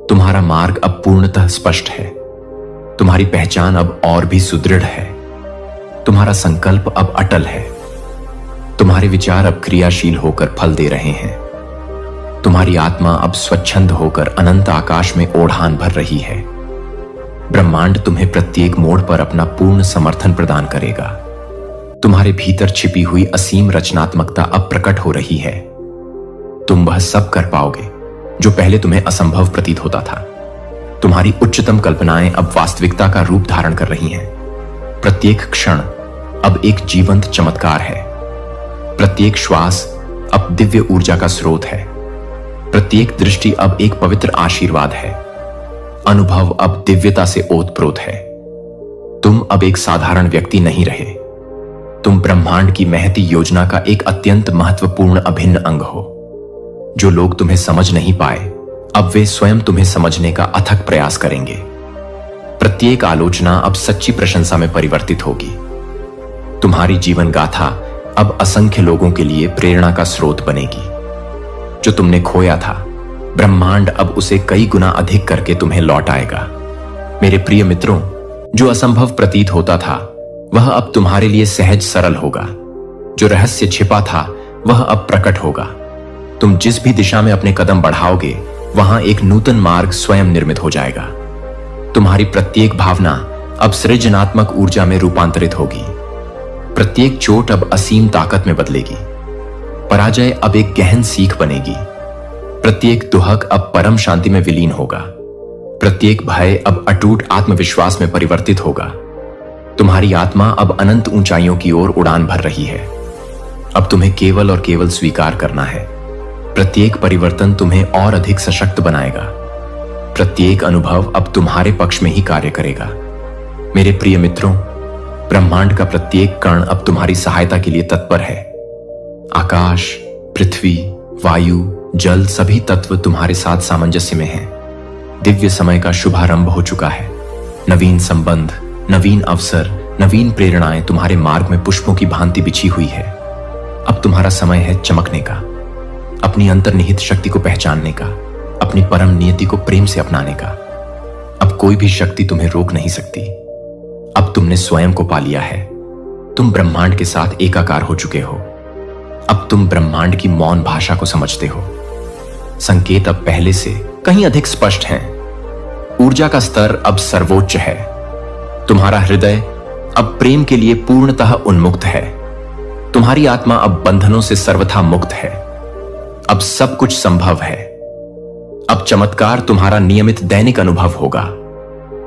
Speaker 1: तुम्हारा मार्ग अब पूर्णतः स्पष्ट है। तुम्हारी पहचान अब और भी सुदृढ़ है। तुम्हारा संकल्प अब अटल है। तुम्हारे विचार अब क्रियाशील होकर फल दे रहे हैं। तुम्हारी आत्मा अब स्वच्छंद होकर अनंत आकाश में ओढ़ान भर रही है। ब्रह्मांड तुम्हें प्रत्येक मोड़ पर अपना पूर्ण समर्थन प्रदान करेगा। तुम्हारे भीतर छिपी हुई असीम रचनात्मकता अब प्रकट हो रही है। तुम वह सब कर पाओगे जो पहले तुम्हें असंभव प्रतीत होता था। तुम्हारी उच्चतम कल्पनाएं अब वास्तविकता का रूप धारण कर रही हैं। प्रत्येक क्षण अब एक जीवंत चमत्कार है। प्रत्येक श्वास अब दिव्य ऊर्जा का स्रोत है। प्रत्येक दृष्टि अब एक पवित्र आशीर्वाद है। अनुभव अब दिव्यता से ओतप्रोत है। तुम अब एक साधारण व्यक्ति नहीं रहे। तुम ब्रह्मांड की महती योजना का एक अत्यंत महत्वपूर्ण अभिन्न अंग हो। जो लोग तुम्हें समझ नहीं पाए, अब वे स्वयं तुम्हें समझने का अथक प्रयास करेंगे। प्रत्येक आलोचना अब सच्ची प्रशंसा में परिवर्तित होगी। तुम्हारी जीवन गाथा अब असंख्य लोगों के लिए प्रेरणा का स्रोत बनेगी। जो तुमने खोया था, ब्रह्मांड अब उसे कई गुना अधिक करके तुम्हें लौट आएगा। मेरे प्रिय मित्रों, जो असंभव प्रतीत होता था वह अब तुम्हारे लिए सहज सरल होगा। जो रहस्य छिपा था वह अब प्रकट होगा। तुम जिस भी दिशा में अपने कदम बढ़ाओगे, वहां एक नूतन मार्ग स्वयं निर्मित हो जाएगा। तुम्हारी प्रत्येक भावना अब सृजनात्मक ऊर्जा में रूपांतरित होगी। प्रत्येक चोट अब असीम ताकत में बदलेगी। पराजय अब एक गहन सीख बनेगी। प्रत्येक दुहक अब परम शांति में विलीन होगा। प्रत्येक भय अब अटूट आत्मविश्वास में परिवर्तित होगा। तुम्हारी आत्मा अब अनंत ऊंचाइयों की ओर उड़ान भर रही है। अब तुम्हें केवल और केवल स्वीकार करना है। प्रत्येक परिवर्तन तुम्हें और अधिक सशक्त बनाएगा। प्रत्येक अनुभव अब तुम्हारे पक्ष में ही कार्य करेगा। मेरे प्रिय मित्रों, ब्रह्मांड का प्रत्येक कण अब तुम्हारी सहायता के लिए तत्पर है। आकाश, पृथ्वी, वायु, जल सभी तत्व तुम्हारे साथ सामंजस्य में हैं। दिव्य समय का शुभारंभ हो चुका है। नवीन संबंध, नवीन अवसर, नवीन प्रेरणाएं तुम्हारे मार्ग में पुष्पों की भांति बिछी हुई है। अब तुम्हारा समय है चमकने का, अपनी अंतर्निहित शक्ति को पहचानने का, अपनी परम नियति को प्रेम से अपनाने का। अब कोई भी शक्ति तुम्हें रोक नहीं सकती। अब तुमने स्वयं को पा लिया है। तुम ब्रह्मांड के साथ एकाकार हो चुके हो। अब तुम ब्रह्मांड की मौन भाषा को समझते हो। संकेत अब पहले से कहीं अधिक स्पष्ट हैं। ऊर्जा का स्तर अब सर्वोच्च है। तुम्हारा हृदय अब प्रेम के लिए पूर्णतः उन्मुक्त है। तुम्हारी आत्मा अब बंधनों से सर्वथा मुक्त है। अब सब कुछ संभव है। अब चमत्कार तुम्हारा नियमित दैनिक अनुभव होगा।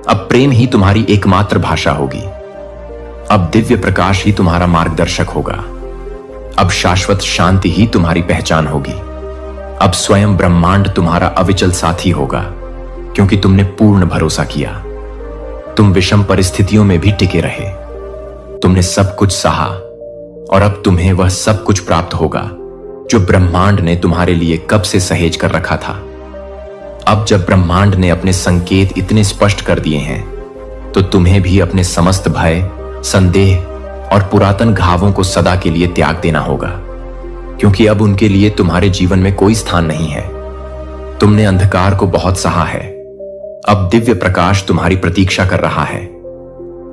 Speaker 1: अब प्रेम ही तुम्हारी एकमात्र भाषा होगी। अब दिव्य प्रकाश ही तुम्हारा मार्गदर्शक होगा। अब शाश्वत शांति ही तुम्हारी पहचान होगी। अब स्वयं ब्रह्मांड तुम्हारा अविचल साथी होगा, क्योंकि तुमने पूर्ण भरोसा किया। तुम विषम परिस्थितियों में भी टिके रहे। तुमने सब कुछ सहा, और अब तुम्हें वह सब कुछ प्राप्त होगा जो ब्रह्मांड ने तुम्हारे लिए कब से सहेज कर रखा था। अब जब ब्रह्मांड ने अपने संकेत इतने स्पष्ट कर दिए हैं, तो तुम्हें भी अपने समस्त भय, संदेह और पुरातन घावों को सदा के लिए त्याग देना होगा, क्योंकि अब उनके लिए तुम्हारे जीवन में कोई स्थान नहीं है। तुमने अंधकार को बहुत सहा है। अब दिव्य प्रकाश तुम्हारी प्रतीक्षा कर रहा है।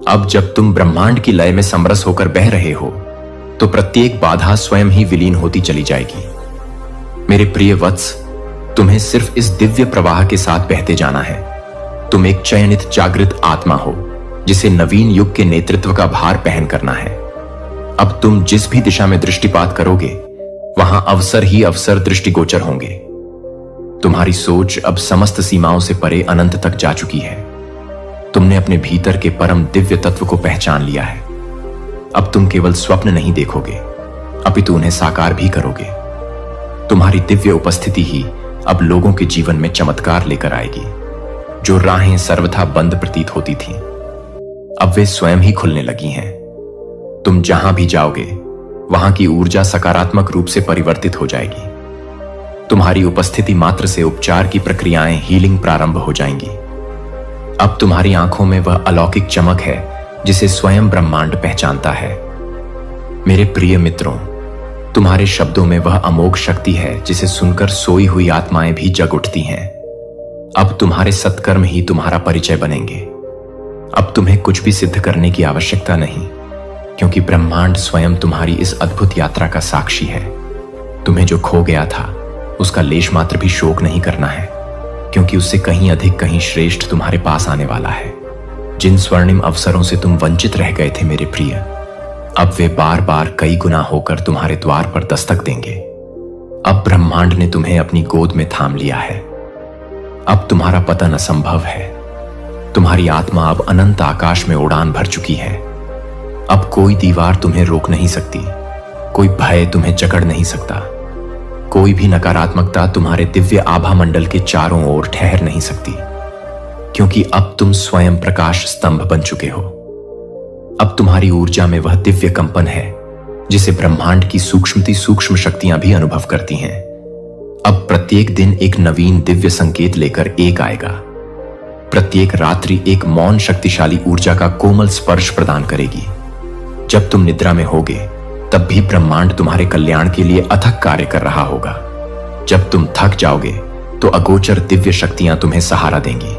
Speaker 1: अब जब तुम ब्रह्मांड की लय में समरस होकर बह रहे हो, तो प्रत्येक बाधा स्वयं ही विलीन होती चली जाएगी। मेरे प्रिय वत्स, तुम्हें सिर्फ इस दिव्य प्रवाह के साथ बहते जाना है। तुम एक चयनित जागृत आत्मा हो, जिसे नवीन युग के नेतृत्व का भार पहन करना है। अब तुम जिस भी दिशा में दृष्टिपात करोगे, वहां अवसर ही अवसर दृष्टिगोचर होंगे। तुम्हारी सोच अब समस्त सीमाओं से परे अनंत तक जा चुकी है। तुमने अपने भीतर के परम दिव्य तत्व को पहचान लिया है। अब तुम केवल स्वप्न नहीं देखोगे, अपितु उन्हें साकार भी करोगे। तुम्हारी दिव्य उपस्थिति ही अब लोगों के जीवन में चमत्कार लेकर आएगी। जो राहें सर्वथा बंद प्रतीत होती थीं, अब वे स्वयं ही खुलने लगी हैं। तुम जहां भी जाओगे, वहां की ऊर्जा सकारात्मक रूप से परिवर्तित हो जाएगी। तुम्हारी उपस्थिति मात्र से उपचार की प्रक्रियाएं हीलिंग प्रारंभ हो जाएंगी। अब तुम्हारी आंखों में वह अलौकिक चमक है जिसे स्वयं ब्रह्मांड पहचानता है। मेरे प्रिय मित्रों, तुम्हारे शब्दों में वह अमोघ शक्ति है जिसे सुनकर सोई हुई आत्माएं भी जग उठती हैं। अब तुम्हारे सत्कर्म ही तुम्हारा परिचय बनेंगे। अब तुम्हें कुछ भी सिद्ध करने की आवश्यकता नहीं, क्योंकि ब्रह्मांड स्वयं तुम्हारी इस अद्भुत यात्रा का साक्षी है। तुम्हें जो खो गया था, उसका लेश मात्र भी शोक नहीं करना है, क्योंकि उससे कहीं अधिक, कहीं श्रेष्ठ तुम्हारे पास आने वाला है। जिन स्वर्णिम अवसरों से तुम वंचित रह गए थे मेरे प्रिय, अब वे बार बार कई गुना होकर तुम्हारे द्वार पर दस्तक देंगे। अब ब्रह्मांड ने तुम्हें अपनी गोद में थाम लिया है। अब तुम्हारा पतन असंभव है। तुम्हारी आत्मा अब अनंत आकाश में उड़ान भर चुकी है। अब कोई दीवार तुम्हें रोक नहीं सकती, कोई भय तुम्हें जकड़ नहीं सकता, कोई भी नकारात्मकता तुम्हारे दिव्य आभा मंडल के चारों ओर ठहर नहीं सकती। क्योंकि अब तुम स्वयं प्रकाश स्तंभ बन चुके हो। अब तुम्हारी ऊर्जा में वह दिव्य कंपन है जिसे ब्रह्मांड की सूक्ष्म शक्तियां भी अनुभव करती हैं। अब प्रत्येक दिन एक नवीन दिव्य संकेत लेकर एक आएगा। प्रत्येक रात्रि एक मौन शक्तिशाली ऊर्जा का कोमल स्पर्श प्रदान करेगी। जब तुम निद्रा में होगे तब भी ब्रह्मांड तुम्हारे कल्याण के लिए अथक कार्य कर रहा होगा। जब तुम थक जाओगे तो अगोचर दिव्य शक्तियां तुम्हें सहारा देंगी।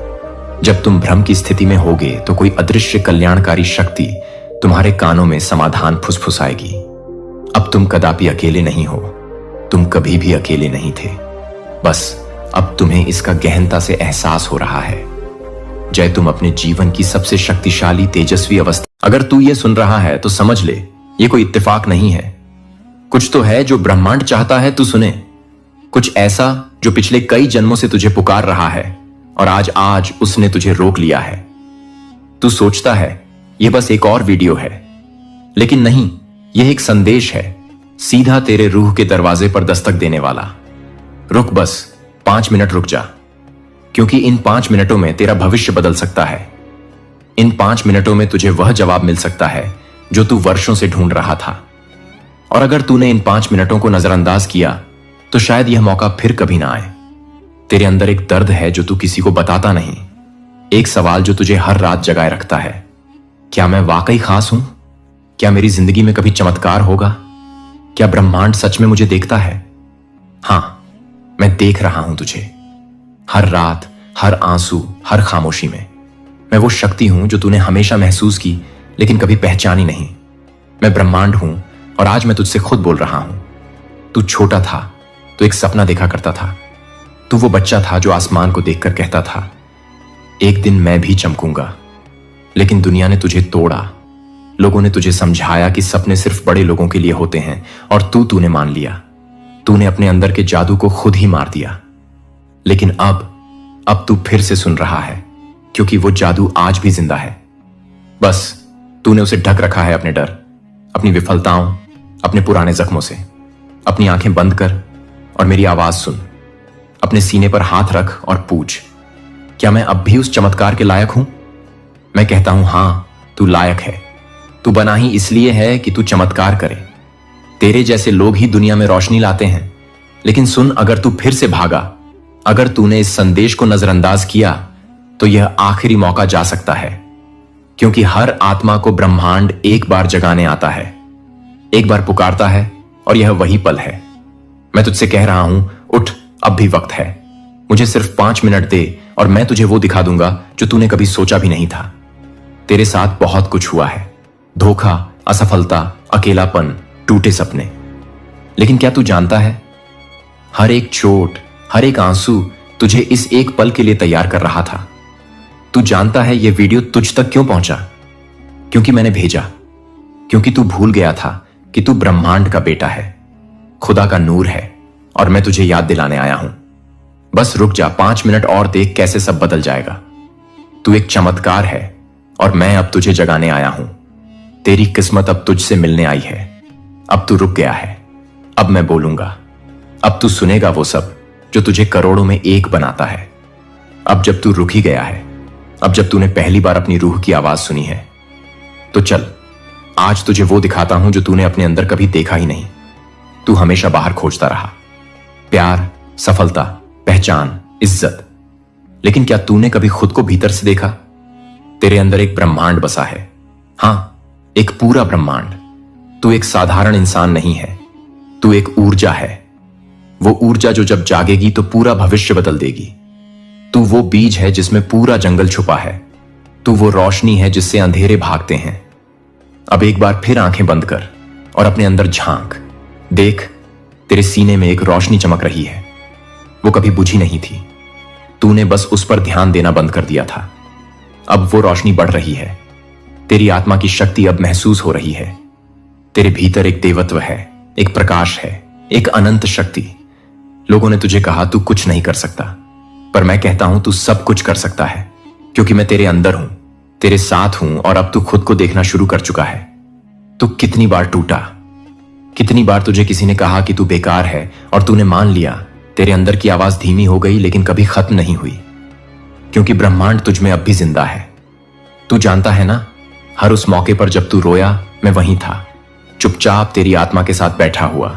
Speaker 1: जब तुम भ्रम की स्थिति में होगे तो कोई अदृश्य कल्याणकारी शक्ति तुम्हारे कानों में समाधान फुसफुसाएगी। अब तुम कदापि अकेले नहीं हो। तुम कभी भी अकेले नहीं थे। बस अब तुम्हें इसका गहनता से एहसास हो रहा है। जय, तुम अपने जीवन की सबसे शक्तिशाली तेजस्वी अवस्था। अगर तू ये सुन रहा है तो समझ ले, ये कोई इत्तेफाक नहीं है। कुछ तो है जो ब्रह्मांड चाहता है तू सुने। कुछ ऐसा जो पिछले कई जन्मों से तुझे पुकार रहा है और आज उसने तुझे रोक लिया है। तू सोचता है यह बस एक और वीडियो है, लेकिन नहीं, यह एक संदेश है, सीधा तेरे रूह के दरवाजे पर दस्तक देने वाला। रुक, बस 5 मिनट रुक जा, क्योंकि इन 5 मिनटों में तेरा भविष्य बदल सकता है। इन 5 मिनटों में तुझे वह जवाब मिल सकता है जो तू वर्षों से ढूंढ रहा था। और अगर तूने इन 5 मिनटों को नजरअंदाज किया तो शायद यह मौका फिर कभी ना आए। तेरे अंदर एक दर्द है जो तू किसी को बताता नहीं, एक सवाल जो तुझे हर रात जगाए रखता है। क्या मैं वाकई खास हूं? क्या मेरी जिंदगी में कभी चमत्कार होगा? क्या ब्रह्मांड सच में मुझे देखता है? हां, मैं देख रहा हूं तुझे। हर रात, हर आंसू, हर खामोशी में। मैं वो शक्ति हूं जो तूने हमेशा महसूस की लेकिन कभी पहचानी नहीं। मैं ब्रह्मांड हूं और आज मैं तुझसे खुद बोल रहा हूं। तू छोटा था तो एक सपना देखा करता था। तू वो बच्चा था जो आसमान को देखकर कहता था, एक दिन मैं भी चमकूंगा। लेकिन दुनिया ने तुझे तोड़ा। लोगों ने तुझे समझाया कि सपने सिर्फ बड़े लोगों के लिए होते हैं और तूने मान लिया। तूने अपने अंदर के जादू को खुद ही मार दिया। लेकिन अब तू फिर से सुन रहा है, क्योंकि वो जादू आज भी जिंदा है। बस तूने उसे ढक रखा है अपने डर, अपनी विफलताओं, अपने पुराने जख्मों से। अपनी आंखें बंद कर और मेरी आवाज सुन। अपने सीने पर हाथ रख और पूछ, क्या मैं अब भी उस चमत्कार के लायक हूं? मैं कहता हूं, हां, तू लायक है। तू बना ही इसलिए है कि तू चमत्कार करे। तेरे जैसे लोग ही दुनिया में रोशनी लाते हैं। लेकिन सुन, अगर तू फिर से भागा, अगर तूने इस संदेश को नजरअंदाज किया, तो यह आखिरी मौका जा सकता है। क्योंकि हर आत्मा को ब्रह्मांड एक बार जगाने आता है, एक बार पुकारता है, और यह वही पल है। मैं तुझसे कह रहा हूं, उठ, अब भी वक्त है। मुझे सिर्फ 5 मिनट दे और मैं तुझे वो दिखा दूंगा जो तूने कभी सोचा भी नहीं था। तेरे साथ बहुत कुछ हुआ है, धोखा, असफलता, अकेलापन, टूटे सपने। लेकिन क्या तू जानता है, हर एक चोट, हर एक आंसू तुझे इस एक पल के लिए तैयार कर रहा था। तू जानता है यह वीडियो तुझ तक क्यों पहुंचा? क्योंकि मैंने भेजा। क्योंकि तू भूल गया था कि तू ब्रह्मांड का बेटा है, खुदा का नूर है, और मैं तुझे याद दिलाने आया हूं। बस रुक जा, 5 मिनट और देख कैसे सब बदल जाएगा। तू एक चमत्कार है और मैं अब तुझे जगाने आया हूं। तेरी किस्मत अब तुझसे मिलने आई है। अब तू रुक गया है। अब मैं बोलूंगा। अब तू सुनेगा वो सब जो तुझे करोड़ों में एक बनाता है। अब जब तू रुक ही गया है, अब जब तूने पहली बार अपनी रूह की आवाज सुनी है, तो चल, आज तुझे वो दिखाता हूं जो तूने अपने अंदर कभी देखा ही नहीं। तू हमेशा बाहर खोजता रहा, प्यार, सफलता, पहचान, इज्जत। लेकिन क्या तूने कभी खुद को भीतर से देखा? तेरे अंदर एक ब्रह्मांड बसा है। हां, एक पूरा ब्रह्मांड। तू एक साधारण इंसान नहीं है, तू एक ऊर्जा है। वो ऊर्जा जो जब जागेगी तो पूरा भविष्य बदल देगी। तू वो बीज है जिसमें पूरा जंगल छुपा है। तू वो रोशनी है जिससे अंधेरे भागते हैं। अब एक बार फिर आंखें बंद कर और अपने अंदर झांक। देख, तेरे सीने में एक रोशनी चमक रही है। वो कभी बुझी नहीं थी, तूने बस उस पर ध्यान देना बंद कर दिया था। अब वो रोशनी बढ़ रही है। तेरी आत्मा की शक्ति अब महसूस हो रही है। तेरे भीतर एक देवत्व है, एक प्रकाश है, एक अनंत शक्ति। लोगों ने तुझे कहा तू कुछ नहीं कर सकता, पर मैं कहता हूं तू सब कुछ कर सकता है, क्योंकि मैं तेरे अंदर हूं, तेरे साथ हूं, और अब तू खुद को देखना शुरू कर चुका है। तू कितनी बार टूटा, कितनी बार तुझे किसी ने कहा कि तू बेकार है और तूने मान लिया। तेरे अंदर की आवाज धीमी हो गई लेकिन कभी खत्म नहीं हुई। क्योंकि ब्रह्मांड तुझ में अब भी जिंदा है। तू जानता है ना, हर उस मौके पर जब तू रोया मैं वहीं था, चुपचाप तेरी आत्मा के साथ बैठा हुआ।